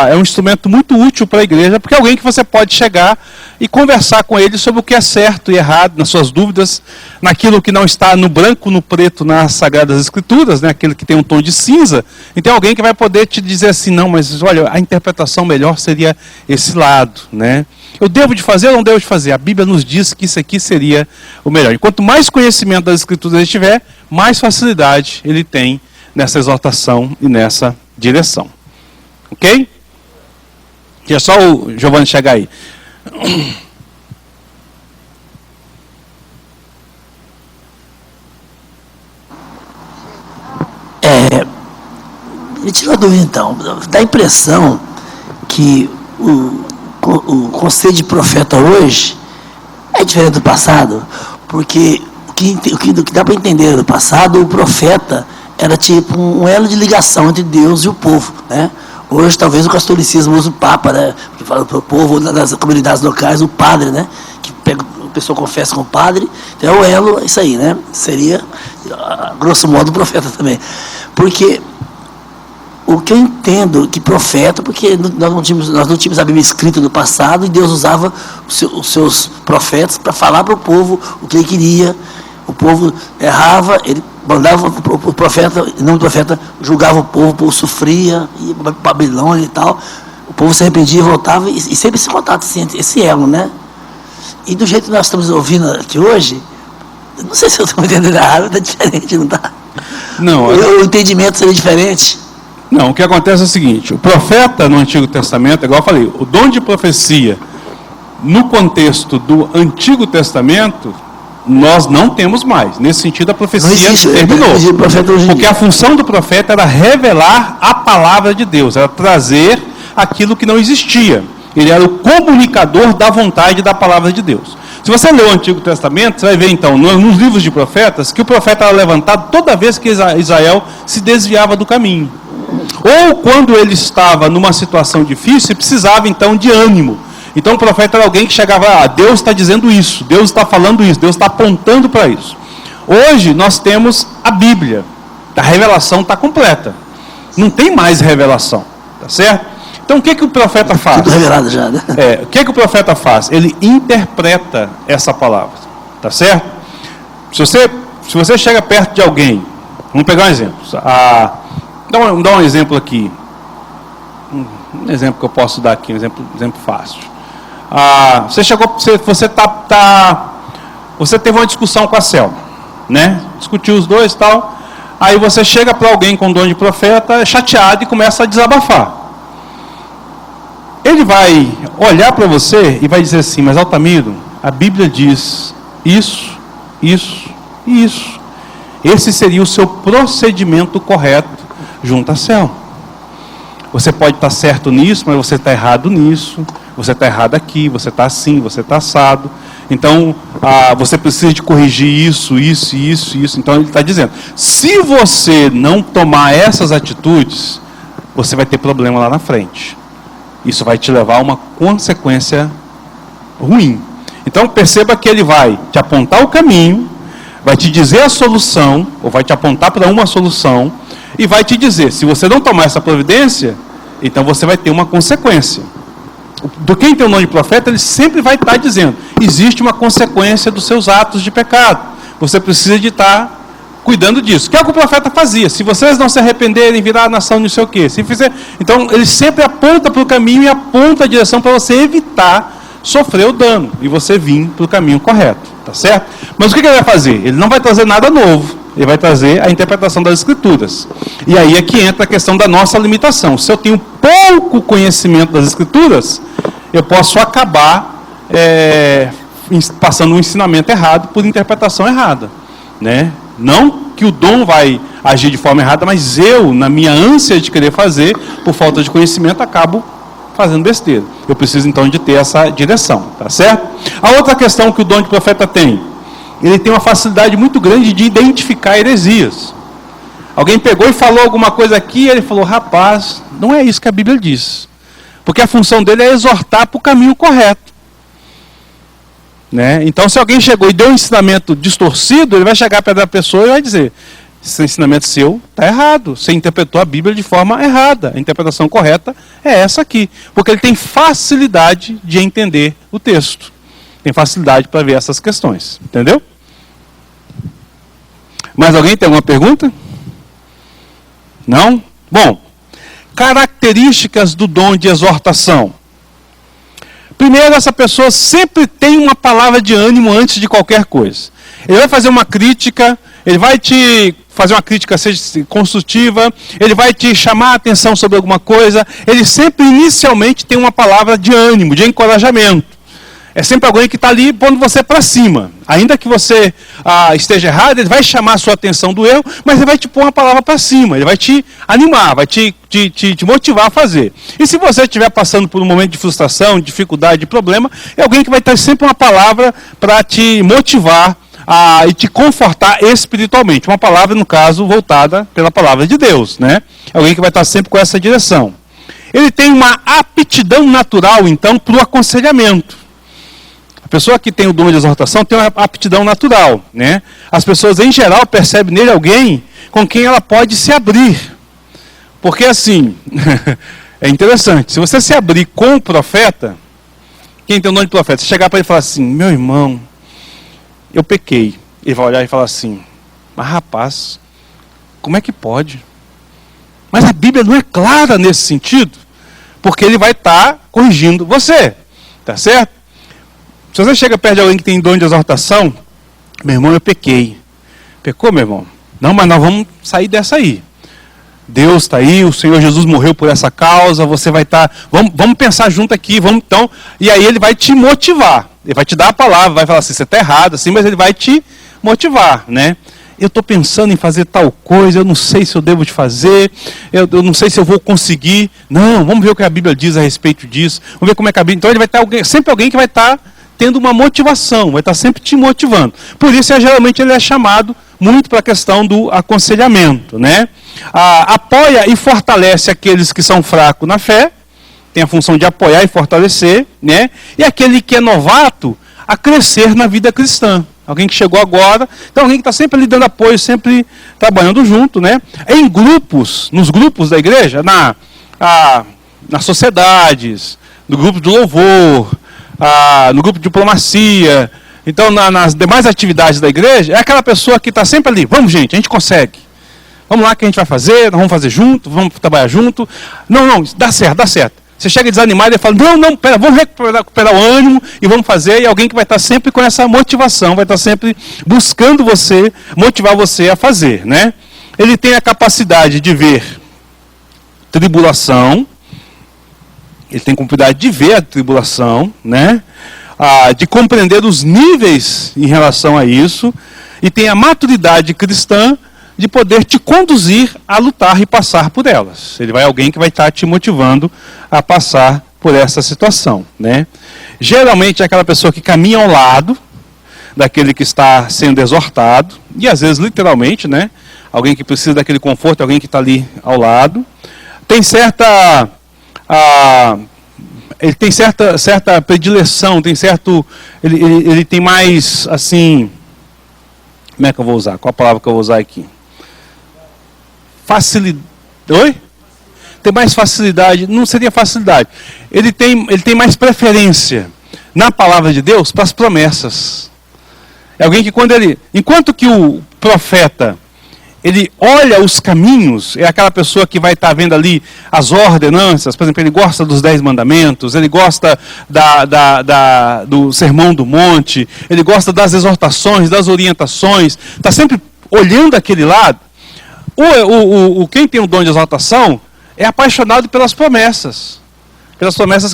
é um instrumento muito útil para a igreja, porque é alguém que você pode chegar e conversar com ele sobre o que é certo e errado, nas suas dúvidas, naquilo que não está no branco, no preto, nas Sagradas Escrituras, né, aquilo que tem um tom de cinza. Então é alguém que vai poder te dizer assim, não, mas olha, a interpretação melhor seria esse lado, né? Eu devo de fazer ou não devo de fazer? A Bíblia nos diz que isso aqui seria o melhor. E quanto mais conhecimento das Escrituras ele tiver, mais facilidade ele tem nessa exortação e nessa direção. Ok? Que é só o Giovanni chegar aí. Me tira a dúvida, então. Dá a impressão que o conceito de profeta hoje é diferente do passado, porque o que dá para entender do passado, o profeta era tipo um elo de ligação entre Deus e o povo, né? Hoje, talvez, o catolicismo usa o Papa, né? Que fala para o povo, nas comunidades locais, o padre, né? Que pega, a pessoa confessa com o padre. Então, é o elo, isso aí, né? Seria, grosso modo, o profeta também. Porque o que eu entendo que profeta, porque nós não tínhamos a Bíblia escrita no passado, e Deus usava os seus profetas para falar para o povo o que ele queria. O povo errava, ele mandava o profeta, em nome do profeta, julgava o povo sofria, ia para Babilônia e tal. O povo se arrependia, voltava, e sempre esse contato, esse elo, né? E do jeito que nós estamos ouvindo aqui hoje, não sei se eu estou entendendo errado, está diferente, não está? Não. O entendimento seria diferente? Não, o que acontece é o seguinte, o profeta no Antigo Testamento, igual eu falei, o dom de profecia, no contexto do Antigo Testamento, nós não temos mais. Nesse sentido, a profecia terminou. Porque a função do profeta era revelar a palavra de Deus, era trazer aquilo que não existia. Ele era o comunicador da vontade da palavra de Deus. Se você ler o Antigo Testamento, você vai ver então, nos livros de profetas, que o profeta era levantado toda vez que Israel se desviava do caminho. Ou quando ele estava numa situação difícil e precisava então de ânimo. Então o profeta era alguém que chegava, Deus está dizendo isso, Deus está falando isso, Deus está apontando para isso. Hoje nós temos a Bíblia, a revelação está completa. Não tem mais revelação, tá certo? Então o que o profeta faz? Tudo revelado já, né? O que o profeta faz? Ele interpreta essa palavra, tá certo? Se você chega perto de alguém, vamos pegar um exemplo. Dá um exemplo aqui. Um exemplo que eu posso dar aqui, um exemplo fácil. Você teve uma discussão com a Selma, né? Discutiu os dois e tal. Aí você chega para alguém com dom de profeta, chateado, e começa a desabafar. Ele vai olhar para você e vai dizer assim, mas Altamiro, a Bíblia diz isso, isso e isso. Esse seria o seu procedimento correto junto à Selma. Você pode estar certo nisso, mas você está errado nisso. Você está errado aqui, você está assim, você está assado. Então, você precisa de corrigir isso. Então, ele está dizendo, se você não tomar essas atitudes, você vai ter problema lá na frente. Isso vai te levar a uma consequência ruim. Então, perceba que ele vai te apontar o caminho, vai te dizer a solução, ou vai te apontar para uma solução, e vai te dizer, se você não tomar essa providência, então você vai ter uma consequência. Do quem tem o nome de profeta, ele sempre vai estar dizendo, existe uma consequência dos seus atos de pecado. Você precisa de estar cuidando disso. Que é o que o profeta fazia. Se vocês não se arrependerem, virar a nação não sei o quê. Então, ele sempre aponta para o caminho e aponta a direção para você evitar sofrer o dano. E você vir para o caminho correto. Tá certo? Mas o que ele vai fazer? Ele não vai trazer nada novo. Ele vai trazer a interpretação das Escrituras. E aí é que entra a questão da nossa limitação. Se eu tenho pouco conhecimento das Escrituras, eu posso acabar passando um ensinamento errado por interpretação errada. Né? Não que o dom vai agir de forma errada, mas eu, na minha ânsia de querer fazer, por falta de conhecimento, acabo fazendo besteira. Eu preciso então de ter essa direção, tá certo? A outra questão que o dom de profeta tem, ele tem uma facilidade muito grande de identificar heresias. Alguém pegou e falou alguma coisa aqui, e ele falou, rapaz, não é isso que a Bíblia diz. Porque a função dele é exortar para o caminho correto. Né? Então, se alguém chegou e deu um ensinamento distorcido, ele vai chegar perto da pessoa e vai dizer, esse ensinamento seu está errado. Você interpretou a Bíblia de forma errada. A interpretação correta é essa aqui. Porque ele tem facilidade de entender o texto. Tem facilidade para ver essas questões. Entendeu? Mais alguém tem alguma pergunta? Não? Bom, características do dom de exortação. Primeiro, essa pessoa sempre tem uma palavra de ânimo antes de qualquer coisa. Ele vai fazer uma crítica, ele vai te fazer uma crítica seja construtiva, ele vai te chamar a atenção sobre alguma coisa, ele sempre inicialmente tem uma palavra de ânimo, de encorajamento. É sempre alguém que está ali pondo você para cima. Ainda que você esteja errado, ele vai chamar a sua atenção do erro, mas ele vai te pôr uma palavra para cima, ele vai te animar, vai te motivar a fazer. E se você estiver passando por um momento de frustração, de dificuldade, de problema, é alguém que vai ter sempre uma palavra para te motivar e te confortar espiritualmente. Uma palavra, no caso, voltada pela palavra de Deus, né? É alguém que vai estar sempre com essa direção. Ele tem uma aptidão natural, então, para o aconselhamento. A pessoa que tem o dom de exortação tem uma aptidão natural, né? As pessoas, em geral, percebem nele alguém com quem ela pode se abrir. Porque, assim, é interessante. Se você se abrir com o profeta, quem tem o nome de profeta, você chegar para ele e falar assim, meu irmão, eu pequei. Ele vai olhar e falar assim, mas rapaz, como é que pode? Mas a Bíblia não é clara nesse sentido, porque ele vai estar corrigindo você, tá certo? Se você chega perto de alguém que tem dom de exortação, meu irmão, eu pequei. Pecou, meu irmão? Não, mas nós vamos sair dessa aí. Deus está aí, o Senhor Jesus morreu por essa causa, você vai estar... Vamos pensar junto aqui, vamos então... E aí ele vai te motivar, ele vai te dar a palavra, vai falar assim, você está errado, assim, mas ele vai te motivar, né? Eu estou pensando em fazer tal coisa, eu não sei se eu devo te fazer, eu não sei se eu vou conseguir. Não, vamos ver o que a Bíblia diz a respeito disso, vamos ver como é que a Bíblia... Então ele vai estar sempre alguém que vai estar tendo uma motivação, vai estar sempre te motivando. Por isso, geralmente, ele é chamado muito para a questão do aconselhamento, né? Apoia e fortalece aqueles que são fracos na fé, tem a função de apoiar e fortalecer, né? E aquele que é novato, a crescer na vida cristã. Alguém que chegou agora, então alguém que está sempre ali dando apoio, sempre trabalhando junto, né? Em grupos, nos grupos da igreja, nas sociedades, no grupo de louvor, no grupo de diplomacia, então nas demais atividades da igreja, é aquela pessoa que está sempre ali, vamos gente, a gente consegue, vamos lá que a gente vai fazer, nós vamos fazer junto, vamos trabalhar junto, não, dá certo, você chega desanimado e fala, não, pera, vamos recuperar o ânimo e vamos fazer, e alguém que vai estar sempre com essa motivação, vai estar sempre buscando você, motivar você a fazer, né? Ele tem a capacidade de ver tribulação, ele tem capacidade de ver a tribulação, né? De compreender os níveis em relação a isso, e tem a maturidade cristã de poder te conduzir a lutar e passar por elas. Ele vai alguém que vai estar te motivando a passar por essa situação, né? Geralmente é aquela pessoa que caminha ao lado daquele que está sendo exortado, e às vezes literalmente, né? Alguém que precisa daquele conforto, alguém que está ali ao lado. Tem ele tem certa predileção, tem certo... Ele tem mais, assim... Como é que eu vou usar? Qual a palavra que eu vou usar aqui? Facilidade. Oi? Tem mais facilidade. Não seria facilidade. Ele tem mais preferência na palavra de Deus para as promessas. É alguém que enquanto que o profeta... ele olha os caminhos, é aquela pessoa que vai estar vendo ali as ordenanças, por exemplo, ele gosta dos 10 mandamentos, ele gosta do Sermão do Monte, ele gosta das exortações, das orientações, está sempre olhando aquele lado. Quem tem o dom de exortação é apaixonado pelas promessas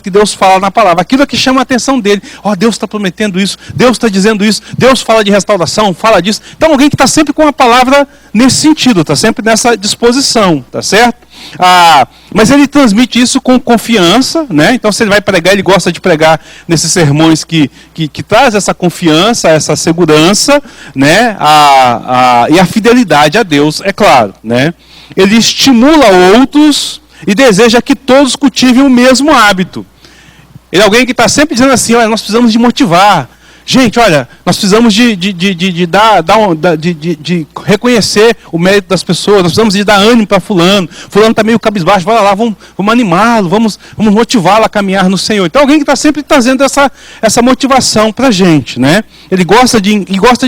que Deus fala na palavra. Aquilo é que chama a atenção dele. Deus está prometendo isso, Deus está dizendo isso, Deus fala de restauração, fala disso. Então alguém que está sempre com a palavra nesse sentido, está sempre nessa disposição, tá certo? Mas ele transmite isso com confiança, né? Então se ele vai pregar, ele gosta de pregar nesses sermões que traz essa confiança, essa segurança, né? E a fidelidade a Deus, é claro, né? Ele estimula outros e deseja que todos cultivem o mesmo hábito. Ele é alguém que está sempre dizendo assim, olha, nós precisamos de motivar. Gente, olha, nós precisamos de reconhecer o mérito das pessoas, nós precisamos de dar ânimo para fulano. Fulano está meio cabisbaixo, vai lá, vamos animá-lo, vamos motivá-lo a caminhar no Senhor. Então alguém que está sempre trazendo essa motivação para a gente, né? Ele gosta de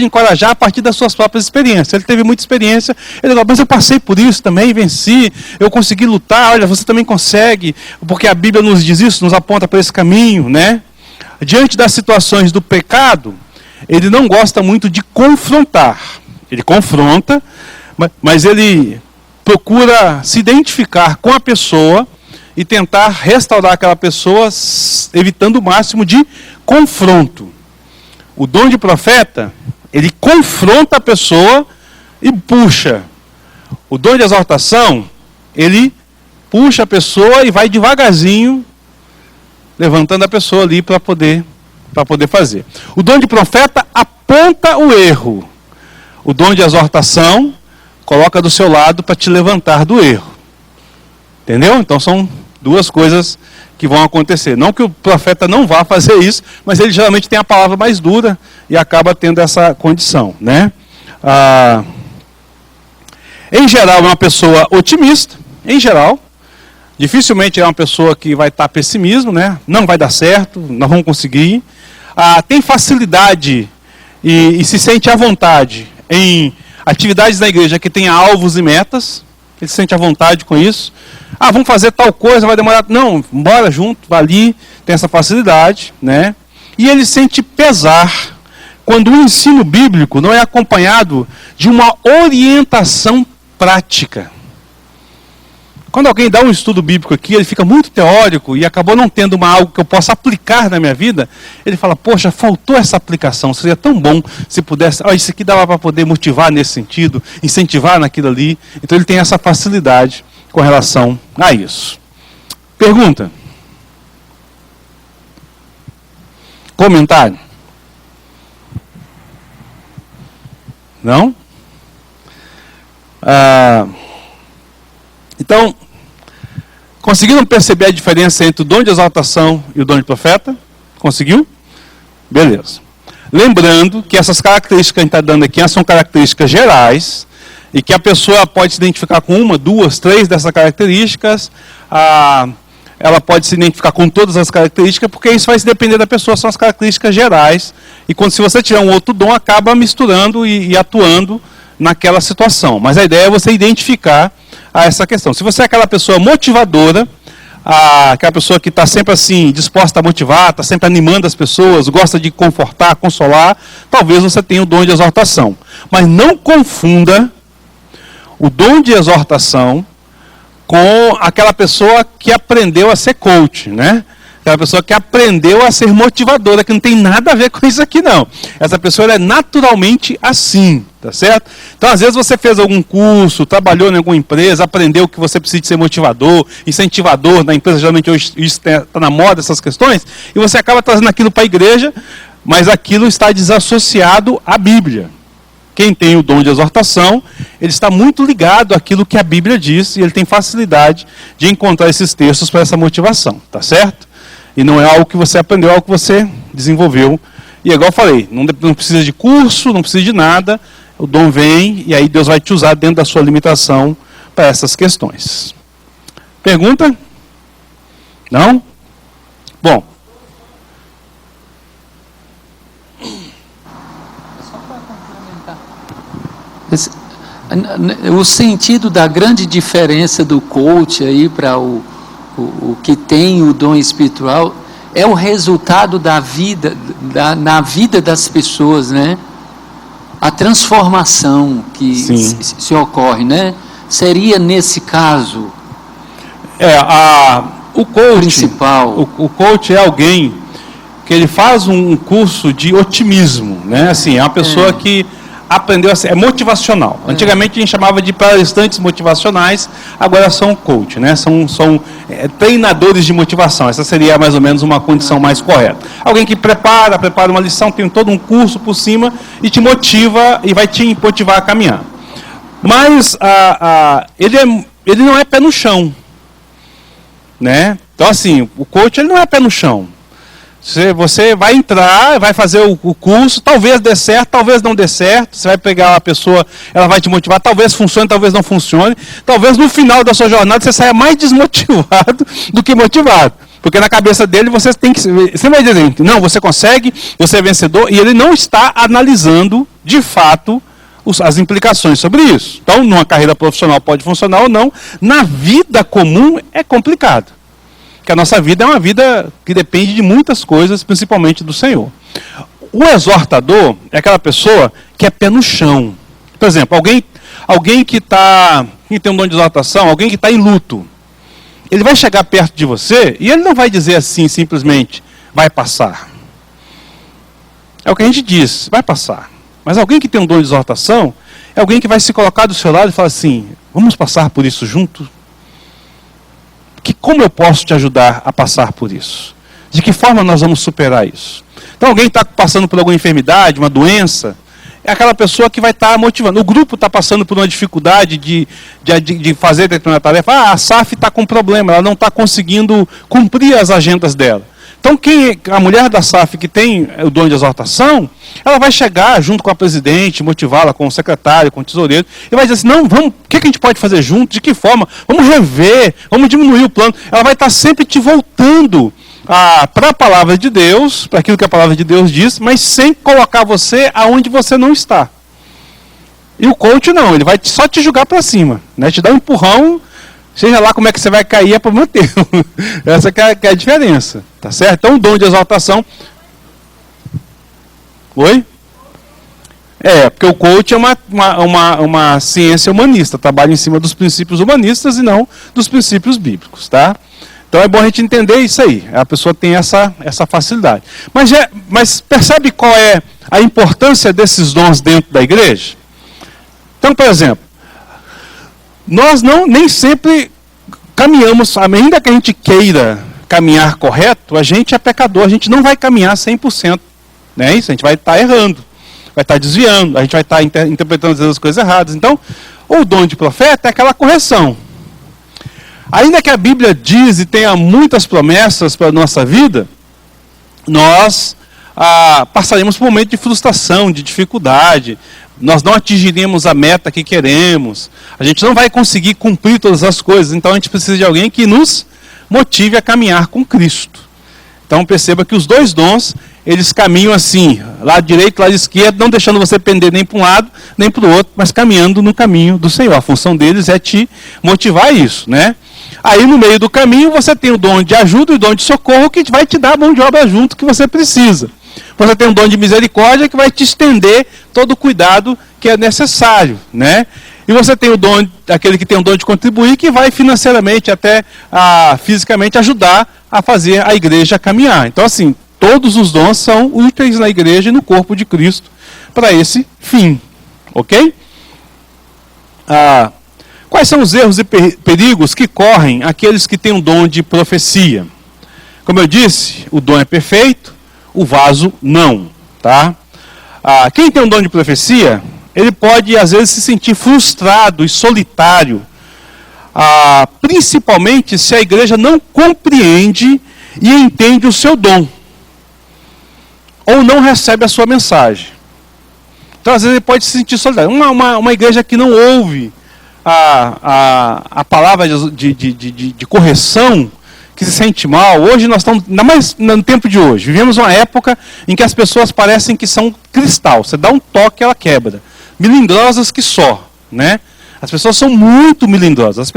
encorajar a partir das suas próprias experiências. Ele teve muita experiência, ele fala, mas eu passei por isso também, venci, eu consegui lutar, olha, você também consegue, porque a Bíblia nos diz isso, nos aponta para esse caminho, né? diante das situações do pecado, ele não gosta muito de confrontar. Ele confronta, mas ele procura se identificar com a pessoa e tentar restaurar aquela pessoa, evitando o máximo de confronto. O dom de profeta, ele confronta a pessoa e puxa. O dom de exortação, ele puxa a pessoa e vai devagarzinho, levantando a pessoa ali para poder fazer. O dom de profeta aponta o erro. O dom de exortação coloca do seu lado para te levantar do erro. Entendeu? Então são duas coisas que vão acontecer. Não que o profeta não vá fazer isso, mas ele geralmente tem a palavra mais dura e acaba tendo essa condição, né? Em geral, é uma pessoa otimista, em geral. Dificilmente é uma pessoa que vai estar pessimismo, né? Não vai dar certo, não vamos conseguir. Tem facilidade e se sente à vontade em atividades da igreja que tenha alvos e metas. Ele se sente à vontade com isso. Vamos fazer tal coisa, vai demorar. Não, bora junto, vai ali, tem essa facilidade, né? E ele sente pesar quando o ensino bíblico não é acompanhado de uma orientação prática. Quando alguém dá um estudo bíblico aqui, ele fica muito teórico e acabou não tendo algo que eu possa aplicar na minha vida, ele fala, poxa, faltou essa aplicação, seria tão bom se pudesse, isso aqui dava para poder motivar nesse sentido, incentivar naquilo ali. Então ele tem essa facilidade com relação a isso. Pergunta? Comentário? Não? Então, conseguiram perceber a diferença entre o dom de exaltação e o dom de profeta? Conseguiu? Beleza. Lembrando que essas características que a gente está dando aqui são características gerais, e que a pessoa pode se identificar com uma, duas, três dessas características, ela pode se identificar com todas as características, porque isso vai se depender da pessoa, são as características gerais, e se você tiver um outro dom, acaba misturando e atuando naquela situação. Mas a ideia é você identificar essa questão. Se você é aquela pessoa motivadora, aquela pessoa que está sempre assim, disposta a motivar, está sempre animando as pessoas, gosta de confortar, consolar, talvez você tenha o dom de exortação. Mas não confunda o dom de exortação com aquela pessoa que aprendeu a ser coach, né? Aquela pessoa que aprendeu a ser motivadora, que não tem nada a ver com isso aqui não. Essa pessoa é naturalmente assim, tá certo? Então às vezes você fez algum curso, trabalhou em alguma empresa, aprendeu que você precisa de ser motivador, incentivador na empresa, geralmente hoje está na moda essas questões, e você acaba trazendo aquilo para a igreja, mas aquilo está desassociado à Bíblia. Quem tem o dom de exortação, ele está muito ligado àquilo que a Bíblia diz, e ele tem facilidade de encontrar esses textos para essa motivação, tá certo? E não é algo que você aprendeu, é algo que você desenvolveu. E igual eu falei, não precisa de curso, não precisa de nada, o dom vem, e aí Deus vai te usar dentro da sua limitação para essas questões. Pergunta? Não? Bom. O sentido da grande diferença do coach aí para o que tem o dom espiritual é o resultado da vida, na vida das pessoas, né? A transformação que se ocorre, né? Seria nesse caso o coach principal. O coach é alguém que ele faz um curso de otimismo, né? Assim, é uma pessoa que aprendeu a ser, é motivacional. Antigamente a gente chamava de palestrantes motivacionais, agora são coach, né? São treinadores de motivação. Essa seria mais ou menos uma condição mais correta. Alguém que prepara uma lição, tem todo um curso por cima e te motiva e vai te motivar a caminhar. Mas ele não é pé no chão, né? Então assim, o coach ele não é pé no chão. Você vai entrar, vai fazer o curso, talvez dê certo, talvez não dê certo, você vai pegar a pessoa, ela vai te motivar, talvez funcione, talvez não funcione, talvez no final da sua jornada você saia mais desmotivado do que motivado, porque na cabeça dele você vai dizer, não, você consegue, você é vencedor, e ele não está analisando, de fato, as implicações sobre isso. Então, numa carreira profissional pode funcionar ou não, na vida comum é complicado. que a nossa vida é uma vida que depende de muitas coisas, principalmente do Senhor. O exortador é aquela pessoa que é pé no chão. Por exemplo, alguém que tem um dom de exortação, alguém que está em luto. Ele vai chegar perto de você e ele não vai dizer assim, simplesmente, vai passar. É o que a gente diz, vai passar. Mas alguém que tem um dom de exortação é alguém que vai se colocar do seu lado e falar assim, vamos passar por isso junto? Como eu posso te ajudar a passar por isso? De que forma nós vamos superar isso? Então alguém está passando por alguma enfermidade, uma doença, é aquela pessoa que vai estar motivando. O grupo está passando por uma dificuldade de fazer determinada tarefa. A SAF está com problema, ela não está conseguindo cumprir as agendas dela. Então a mulher da SAF que tem o dom de exortação, ela vai chegar junto com a presidente, motivá-la com o secretário, com o tesoureiro, e vai dizer assim, não, vamos, o que a gente pode fazer junto, de que forma? Vamos rever, vamos diminuir o plano. Ela vai estar sempre te voltando para a palavra de Deus, para aquilo que a palavra de Deus diz, mas sem colocar você aonde você não está. E o coach não, ele vai só te jogar para cima, né? Te dar um empurrão, seja lá como é que você vai cair, é problema teu. Essa que é a diferença, tá certo? Então o dom de exaltação... Oi? Porque o coach é uma ciência humanista, trabalha em cima dos princípios humanistas e não dos princípios bíblicos, tá? Então é bom a gente entender isso aí. A pessoa tem essa facilidade. Mas percebe qual é a importância desses dons dentro da igreja? Então, por exemplo, nós nem sempre caminhamos, ainda que a gente queira caminhar correto, a gente é pecador, a gente não vai caminhar 100%. Não é isso? A gente vai estar errando, vai estar desviando, a gente vai estar interpretando as coisas erradas. Então, o dom de profeta é aquela correção. Ainda que a Bíblia diz e tenha muitas promessas para a nossa vida, nós passaremos por um momento de frustração, de dificuldade, nós não atingiremos a meta que queremos, a gente não vai conseguir cumprir todas as coisas, então a gente precisa de alguém que nos motive a caminhar com Cristo. Então perceba que os dois dons, eles caminham assim, lado direito, lado esquerdo, não deixando você pender nem para um lado, nem para o outro, mas caminhando no caminho do Senhor. A função deles é te motivar a isso, né? Aí no meio do caminho você tem o dom de ajuda e o dom de socorro que vai te dar a mão de obra junto que você precisa. Você tem um dom de misericórdia que vai te estender todo o cuidado que é necessário, né? E você tem o dom, aquele que tem o dom de contribuir, que vai financeiramente, até fisicamente ajudar a fazer a igreja caminhar. Então assim, todos os dons são úteis na igreja e no corpo de Cristo para esse fim, ok? Quais são os erros e perigos que correm aqueles que têm um dom de profecia? Como eu disse, o dom é perfeito, o vaso não, tá? Quem tem um dom de profecia, ele pode às vezes se sentir frustrado e solitário, principalmente se a igreja não compreende e entende o seu dom, ou não recebe a sua mensagem. Então às vezes ele pode se sentir solitário. Uma igreja que não ouve a palavra de correção, que se sente mal. Hoje nós estamos, ainda mais no tempo de hoje, vivemos uma época em que as pessoas parecem que são cristal, você dá um toque, ela quebra, melindrosas que só, né? As pessoas são muito melindrosas,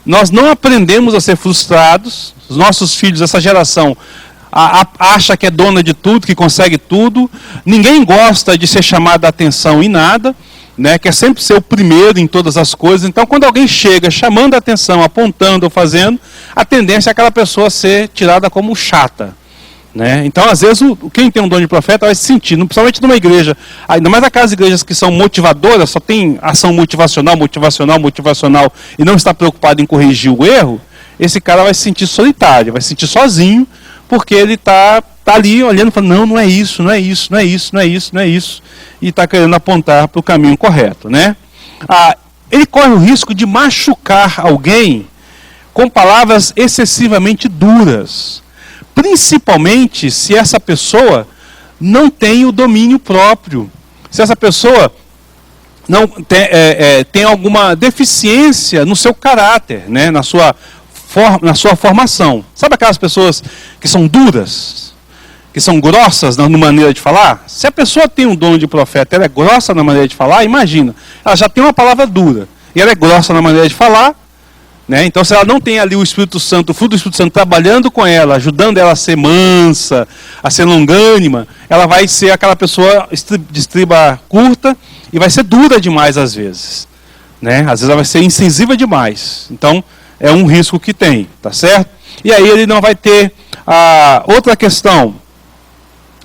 nós não aprendemos a ser frustrados, os nossos filhos, essa geração, acha que é dona de tudo, que consegue tudo, ninguém gosta de ser chamado a atenção em nada, né, quer sempre ser o primeiro em todas as coisas. Então quando alguém chega chamando a atenção, apontando ou fazendo, a tendência é aquela pessoa ser tirada como chata, né? Então às vezes quem tem um dom de profeta vai se sentir, principalmente numa igreja, ainda mais aquelas igrejas que são motivadoras, só tem ação motivacional e não está preocupado em corrigir o erro, esse cara vai se sentir solitário, vai se sentir sozinho, porque ele está ali olhando e falando, não é isso, e está querendo apontar para o caminho correto, né? Ele corre o risco de machucar alguém com palavras excessivamente duras, principalmente se essa pessoa não tem o domínio próprio, se essa pessoa não tem alguma deficiência no seu caráter, né? na sua formação. Sabe aquelas pessoas que são duras, que são grossas na maneira de falar? Se a pessoa tem um dom de profeta, ela é grossa na maneira de falar, imagina, ela já tem uma palavra dura, e ela é grossa na maneira de falar, Né? Então, se ela não tem ali o Espírito Santo, o fruto do Espírito Santo trabalhando com ela, ajudando ela a ser mansa, a ser longânima, ela vai ser aquela pessoa de estriba curta e vai ser dura demais às vezes. Né? Às vezes ela vai ser insensível demais. Então, é um risco que tem, tá certo? E aí ele não vai ter outra questão.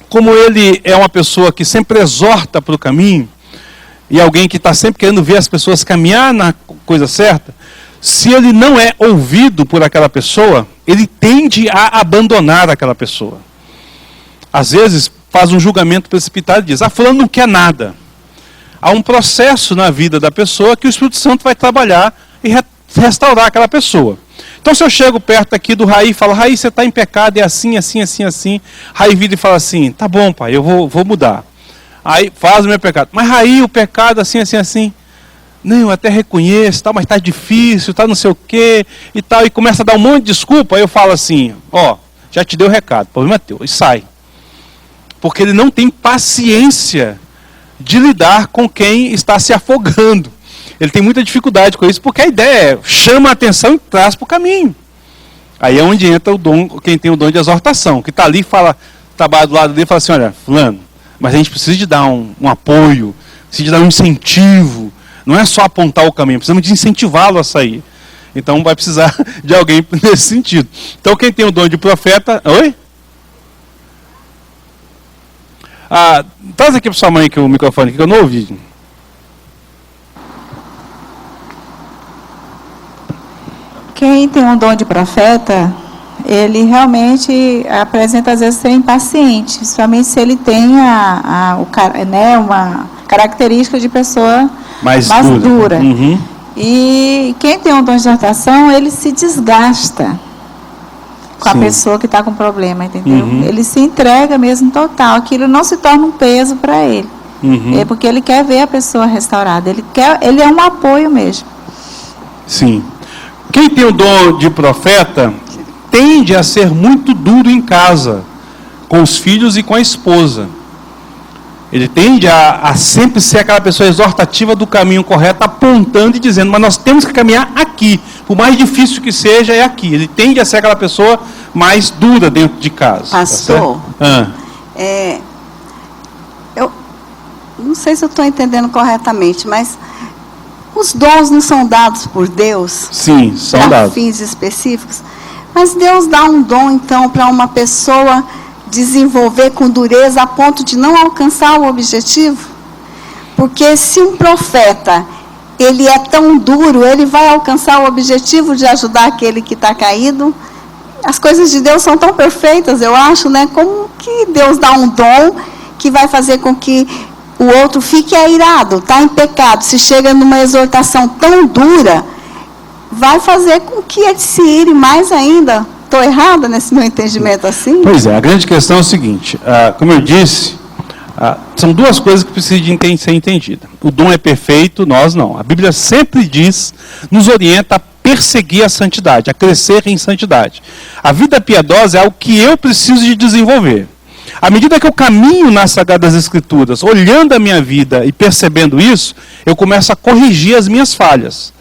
Como ele é uma pessoa que sempre exorta para o caminho, e alguém que está sempre querendo ver as pessoas caminhar na coisa certa, se ele não é ouvido por aquela pessoa, ele tende a abandonar aquela pessoa. Às vezes faz um julgamento precipitado e diz, fulano não quer nada. Há um processo na vida da pessoa que o Espírito Santo vai trabalhar e restaurar aquela pessoa. Então, se eu chego perto aqui do Raí e falo, Raí, você está em pecado, é assim, assim, assim, assim. Raí vira e fala assim, tá bom, pai, eu vou mudar. Aí faz o meu pecado. Mas Raí, o pecado assim, assim, assim. Não, eu até reconheço, tal, mas está difícil, tá não sei o quê, e tal. E começa a dar um monte de desculpa. Aí eu falo assim, já te dei o recado, o problema é teu. E sai. Porque ele não tem paciência de lidar com quem está se afogando. Ele tem muita dificuldade com isso, porque a ideia é, chama a atenção e traz para o caminho. Aí é onde entra o dom, quem tem o dom de exortação, que está ali e fala, trabalha do lado dele e fala assim, olha, fulano, mas a gente precisa de dar um apoio, precisa de dar um incentivo, não é só apontar o caminho, precisamos de incentivá-lo a sair. Então vai precisar de alguém nesse sentido. Então quem tem o dom de profeta... Oi? Traz aqui para sua mãe que o microfone, que eu não ouvi. Quem tem um dom de profeta, ele realmente apresenta às vezes ser impaciente, principalmente se ele tem uma característica de pessoa mais dura. Uhum. E quem tem um dom de exortação, ele se desgasta com a pessoa que está com problema, entendeu? Uhum. Ele se entrega mesmo total, aquilo não se torna um peso para ele. Uhum. É porque ele quer ver a pessoa restaurada, ele é um apoio mesmo. Sim. Quem tem o dom de profeta tende a ser muito duro em casa, com os filhos e com a esposa. Ele tende a sempre ser aquela pessoa exortativa do caminho correto, apontando e dizendo, mas nós temos que caminhar aqui, por mais difícil que seja, é aqui. Ele tende a ser aquela pessoa mais dura dentro de casa. Pastor, eu não sei se eu estou entendendo corretamente, mas os dons não são dados por Deus? Sim, são dados. Para fins específicos. Mas Deus dá um dom, então, para uma pessoa desenvolver com dureza a ponto de não alcançar o objetivo? Porque se um profeta, ele é tão duro, ele vai alcançar o objetivo de ajudar aquele que está caído? As coisas de Deus são tão perfeitas, eu acho, né? Como que Deus dá um dom que vai fazer com que o outro fique airado, está em pecado, se chega numa exortação tão dura, vai fazer com que ele se ire mais ainda. Estou errada nesse meu entendimento assim? Pois é, a grande questão é o seguinte, como eu disse, são duas coisas que precisam ser entendidas. O dom é perfeito, nós não. A Bíblia sempre diz, nos orienta a perseguir a santidade, a crescer em santidade. A vida piedosa é algo que eu preciso de desenvolver. À medida que eu caminho nas Sagradas Escrituras, olhando a minha vida e percebendo isso, eu começo a corrigir as minhas falhas.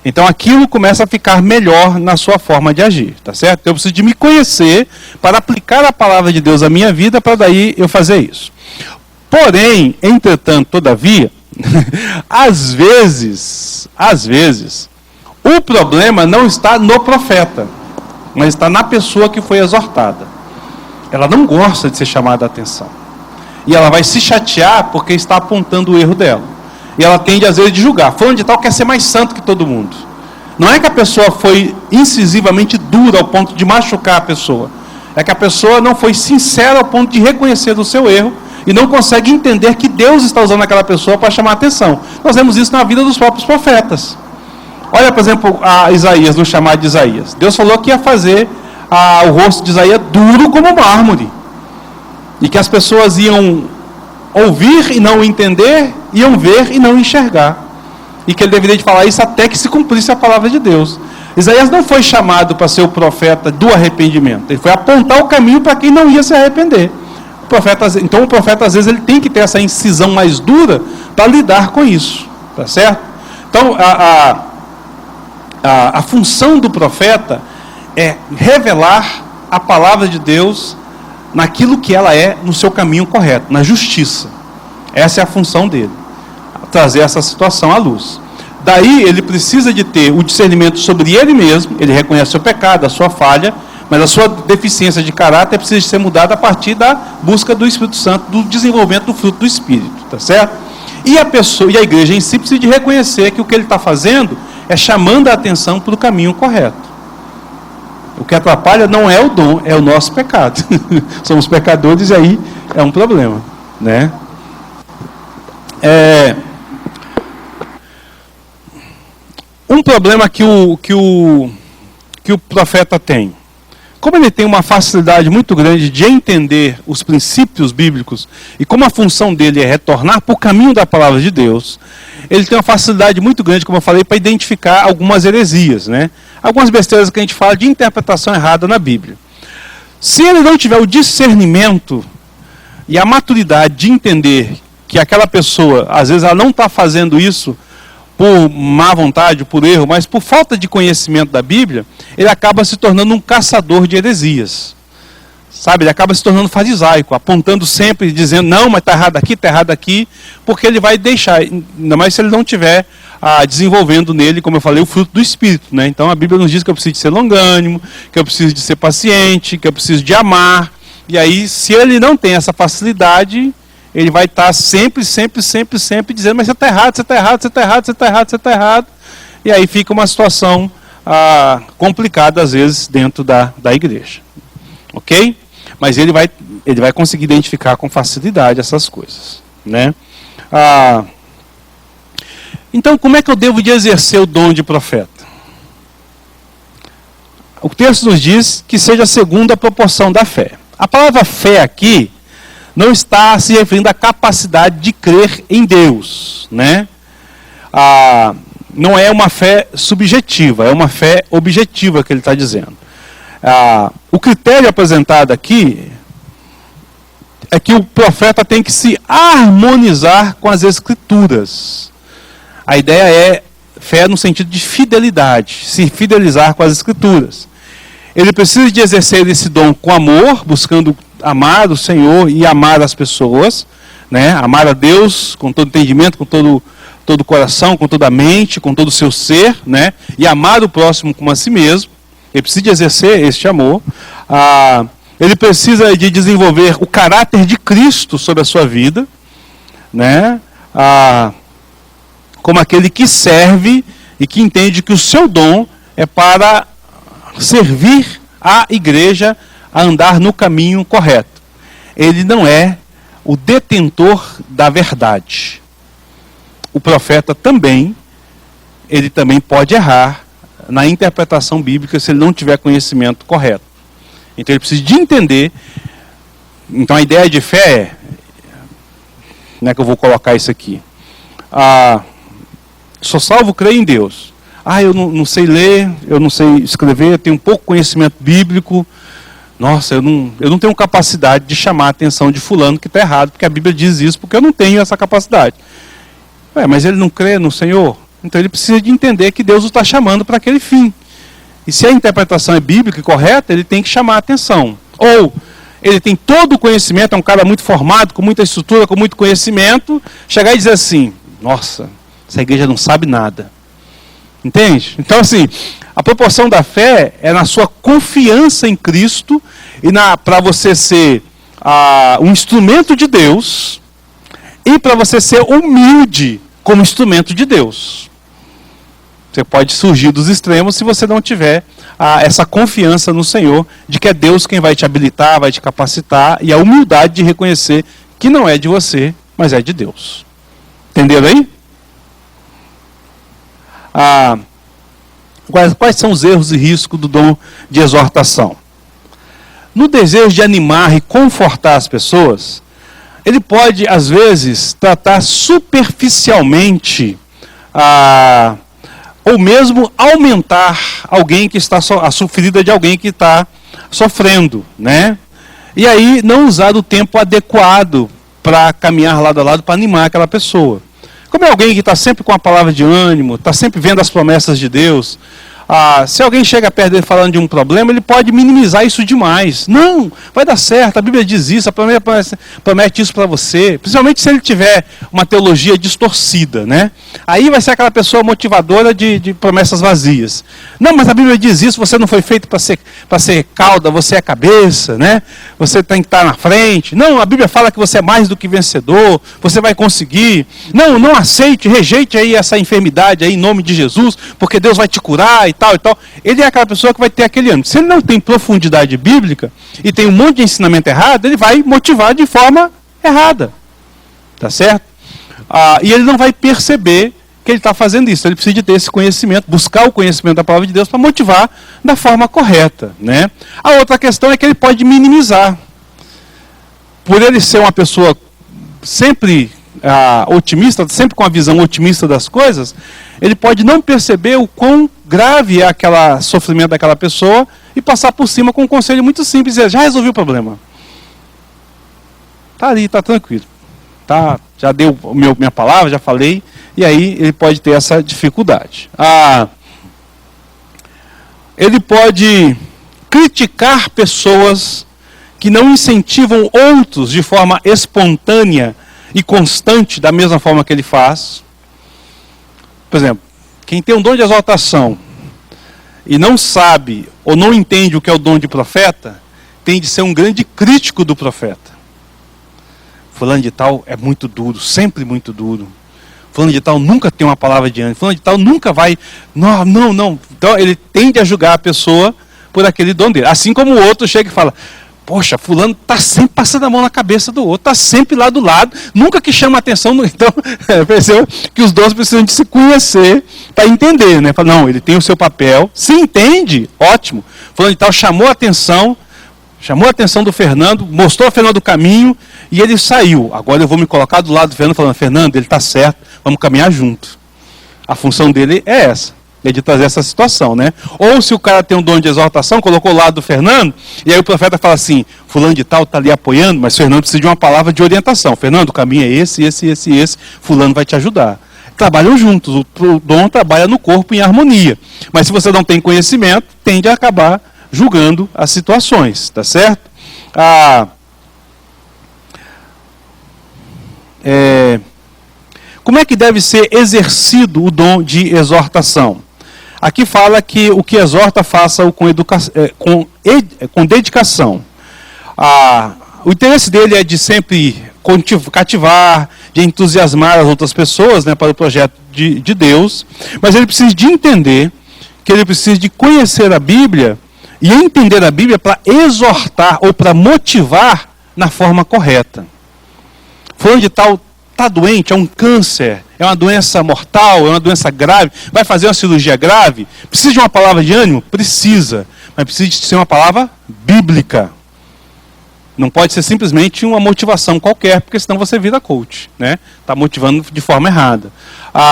Então aquilo começa a ficar melhor na sua forma de agir, tá certo? Eu preciso de me conhecer para aplicar a palavra de Deus à minha vida, para daí eu fazer isso. Porém, entretanto, todavia, às vezes, o problema não está no profeta, mas está na pessoa que foi exortada. Ela não gosta de ser chamada a atenção. E ela vai se chatear porque está apontando o erro dela. E ela tende, às vezes, de julgar. Fulano de tal quer ser mais santo que todo mundo. Não é que a pessoa foi incisivamente dura ao ponto de machucar a pessoa. É que a pessoa não foi sincera ao ponto de reconhecer o seu erro e não consegue entender que Deus está usando aquela pessoa para chamar a atenção. Nós vemos isso na vida dos próprios profetas. Olha, por exemplo, a Isaías, no chamado de Isaías. Deus falou que ia fazer o rosto de Isaías duro como mármore. E que as pessoas iam ouvir e não entender, iam ver e não enxergar. E que ele deveria de falar isso até que se cumprisse a palavra de Deus. Isaías não foi chamado para ser o profeta do arrependimento. Ele foi apontar o caminho para quem não ia se arrepender. Então o profeta, às vezes, ele tem que ter essa incisão mais dura para lidar com isso. Tá certo? Então, a função do profeta é revelar a palavra de Deus naquilo que ela é no seu caminho correto, na justiça. Essa é a função dele, trazer essa situação à luz. Daí ele precisa de ter o discernimento sobre ele mesmo, ele reconhece o seu pecado, a sua falha, mas a sua deficiência de caráter precisa ser mudada a partir da busca do Espírito Santo, do desenvolvimento do fruto do Espírito, tá certo? E a pessoa, e a igreja em si precisa de reconhecer que o que ele está fazendo é chamando a atenção para o caminho correto. O que atrapalha não é o dom, é o nosso pecado. Somos pecadores e aí é um problema, né? Um problema que o profeta tem. Como ele tem uma facilidade muito grande de entender os princípios bíblicos, e como a função dele é retornar para o caminho da palavra de Deus, ele tem uma facilidade muito grande, como eu falei, para identificar algumas heresias, né? Algumas besteiras que a gente fala de interpretação errada na Bíblia. Se ele não tiver o discernimento e a maturidade de entender que aquela pessoa, às vezes ela não está fazendo isso por má vontade, por erro, mas por falta de conhecimento da Bíblia, ele acaba se tornando um caçador de heresias. Sabe, ele acaba se tornando farisaico, apontando sempre, dizendo, não, mas está errado aqui, porque ele vai deixar, ainda mais se ele não estiver desenvolvendo nele, como eu falei, o fruto do Espírito, né? Então a Bíblia nos diz que eu preciso de ser longânimo, que eu preciso de ser paciente, que eu preciso de amar, e aí, se ele não tem essa facilidade, ele vai estar sempre dizendo, mas você está errado, você está errado, você está errado, você está errado, você está errado. E aí fica uma situação complicada, às vezes, dentro da igreja. Ok? Mas ele vai conseguir identificar com facilidade essas coisas, né? Então, como é que eu devo de exercer o dom de profeta? O texto nos diz que seja segundo a proporção da fé. A palavra fé aqui não está se referindo à capacidade de crer em Deus, né? Não é uma fé subjetiva, é uma fé objetiva que ele está dizendo. O critério apresentado aqui é que o profeta tem que se harmonizar com as Escrituras. A ideia é fé no sentido de fidelidade, se fidelizar com as Escrituras. Ele precisa de exercer esse dom com amor, buscando amar o Senhor e amar as pessoas, né? Amar a Deus com todo entendimento, com todo o coração, com toda a mente, com todo o seu ser, né? E amar o próximo como a si mesmo. Ele precisa de exercer este amor. Ele precisa de desenvolver o caráter de Cristo sobre a sua vida, né? Como aquele que serve e que entende que o seu dom é para servir a igreja a andar no caminho correto. Ele não é o detentor da verdade. O profeta também, ele também pode errar na interpretação bíblica se ele não tiver conhecimento correto. Então ele precisa de entender. Então a ideia de fé é, como é que eu vou colocar isso aqui? Sou salvo, creio em Deus. Eu não sei ler, eu não sei escrever, eu tenho pouco conhecimento bíblico. Nossa, eu não tenho capacidade de chamar a atenção de fulano que está errado, porque a Bíblia diz isso, porque eu não tenho essa capacidade. Mas ele não crê no Senhor? Então ele precisa de entender que Deus o está chamando para aquele fim. E se a interpretação é bíblica e correta, ele tem que chamar a atenção. Ou ele tem todo o conhecimento, é um cara muito formado, com muita estrutura, com muito conhecimento, chegar e dizer assim, nossa, essa igreja não sabe nada. Entende? Então assim, a proporção da fé é na sua confiança em Cristo e para você ser um instrumento de Deus e para você ser humilde como instrumento de Deus. Você pode surgir dos extremos se você não tiver essa confiança no Senhor de que é Deus quem vai te habilitar, vai te capacitar, e a humildade de reconhecer que não é de você, mas é de Deus. Entenderam aí? Quais são os erros e riscos do dom de exortação? No desejo de animar e confortar as pessoas, ele pode, às vezes, tratar superficialmente ou mesmo aumentar alguém que está a ferida de alguém que está sofrendo, né? E aí não usar o tempo adequado para caminhar lado a lado para animar aquela pessoa. Como é alguém que está sempre com a palavra de ânimo, está sempre vendo as promessas de Deus, Se alguém chega perto dele falando de um problema, ele pode minimizar isso demais. Não, vai dar certo, a Bíblia diz isso, a Bíblia promete isso para você. Principalmente se ele tiver uma teologia distorcida, né? Aí vai ser aquela pessoa motivadora de promessas vazias. Não, mas a Bíblia diz isso, você não foi feito para ser cauda, você é cabeça, né? Você tem que estar na frente. Não, a Bíblia fala que você é mais do que vencedor, você vai conseguir. Não aceite, rejeite aí essa enfermidade aí em nome de Jesus, porque Deus vai te curar e tal e tal. Ele é aquela pessoa que vai ter aquele ânimo. Se ele não tem profundidade bíblica e tem um monte de ensinamento errado, ele vai motivar de forma errada. Tá certo? E ele não vai perceber que ele está fazendo isso. Ele precisa de ter esse conhecimento, buscar o conhecimento da palavra de Deus para motivar da forma correta, né? A outra questão é que ele pode minimizar. Por ele ser uma pessoa sempre otimista, sempre com a visão otimista das coisas, ele pode não perceber o quão grave é aquele sofrimento daquela pessoa e passar por cima com um conselho muito simples, dizer, já resolvi o problema. Está ali, está tranquilo. Já deu minha palavra, já falei, e aí ele pode ter essa dificuldade. Ele pode criticar pessoas que não incentivam outros de forma espontânea e constante, da mesma forma que ele faz. Por exemplo, quem tem um dom de exaltação e não sabe ou não entende o que é o dom de profeta, tem de ser um grande crítico do profeta. Fulano de tal é muito duro, sempre muito duro. Fulano de tal nunca tem uma palavra de ânimo. Fulano de tal nunca vai... Não. Então ele tende a julgar a pessoa por aquele dom dele. Assim como o outro chega e fala... Poxa, fulano está sempre passando a mão na cabeça do outro, está sempre lá do lado, nunca que chama atenção. Então, percebeu que os dons precisam de se conhecer para entender, né? Não, ele tem o seu papel, se entende, ótimo. Fulano de tal chamou a atenção do Fernando, mostrou ao Fernando o caminho e ele saiu. Agora eu vou me colocar do lado do Fernando, falando, Fernando, ele está certo, vamos caminhar junto. A função dele é essa. É de trazer essa situação, né? Ou se o cara tem um dom de exaltação, colocou o lado do Fernando, e aí o profeta fala assim, fulano de tal está ali apoiando, mas Fernando precisa de uma palavra de orientação. Fernando, o caminho é esse, fulano vai te ajudar. Trabalham juntos, o dom trabalha no corpo em harmonia. Mas se você não tem conhecimento, tende a acabar julgando as situações, tá certo? Como é que deve ser exercido o dom de exortação? Aqui fala que o que exorta, faça-o com dedicação. O interesse dele é de sempre cativar, de entusiasmar as outras pessoas, né, para o projeto de Deus, mas ele precisa de entender que ele precisa de conhecer a Bíblia e entender a Bíblia para exortar ou para motivar na forma correta. Fulano de tal está doente, é um câncer, é uma doença mortal, é uma doença grave, vai fazer uma cirurgia grave, precisa de uma palavra de ânimo? Precisa, mas precisa de ser uma palavra bíblica. Não pode ser simplesmente uma motivação qualquer, porque senão você vira coach, né? Está motivando de forma errada.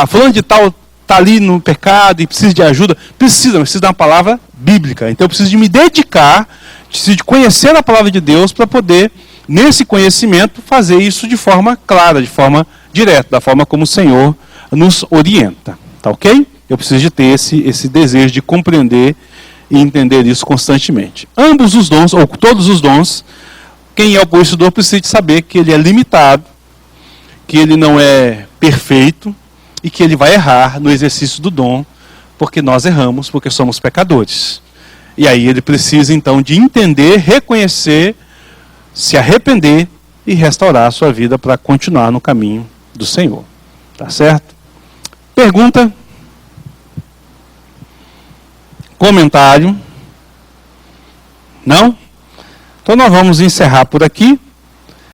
Fulano de tal está ali no pecado e precisa de ajuda, precisa de uma palavra bíblica. Então eu preciso de me dedicar, preciso de conhecer a palavra de Deus para poder, nesse conhecimento, fazer isso de forma clara, de forma direta, da forma como o Senhor nos orienta. Tá ok? Eu preciso de ter esse desejo de compreender e entender isso constantemente. Ambos os dons, ou todos os dons, quem é o conhecedor precisa de saber que ele é limitado, que ele não é perfeito e que ele vai errar no exercício do dom, porque nós erramos, porque somos pecadores. E aí ele precisa então de entender, reconhecer, se arrepender e restaurar a sua vida para continuar no caminho do Senhor. Tá certo? Pergunta? Comentário? Não? Então nós vamos encerrar por aqui.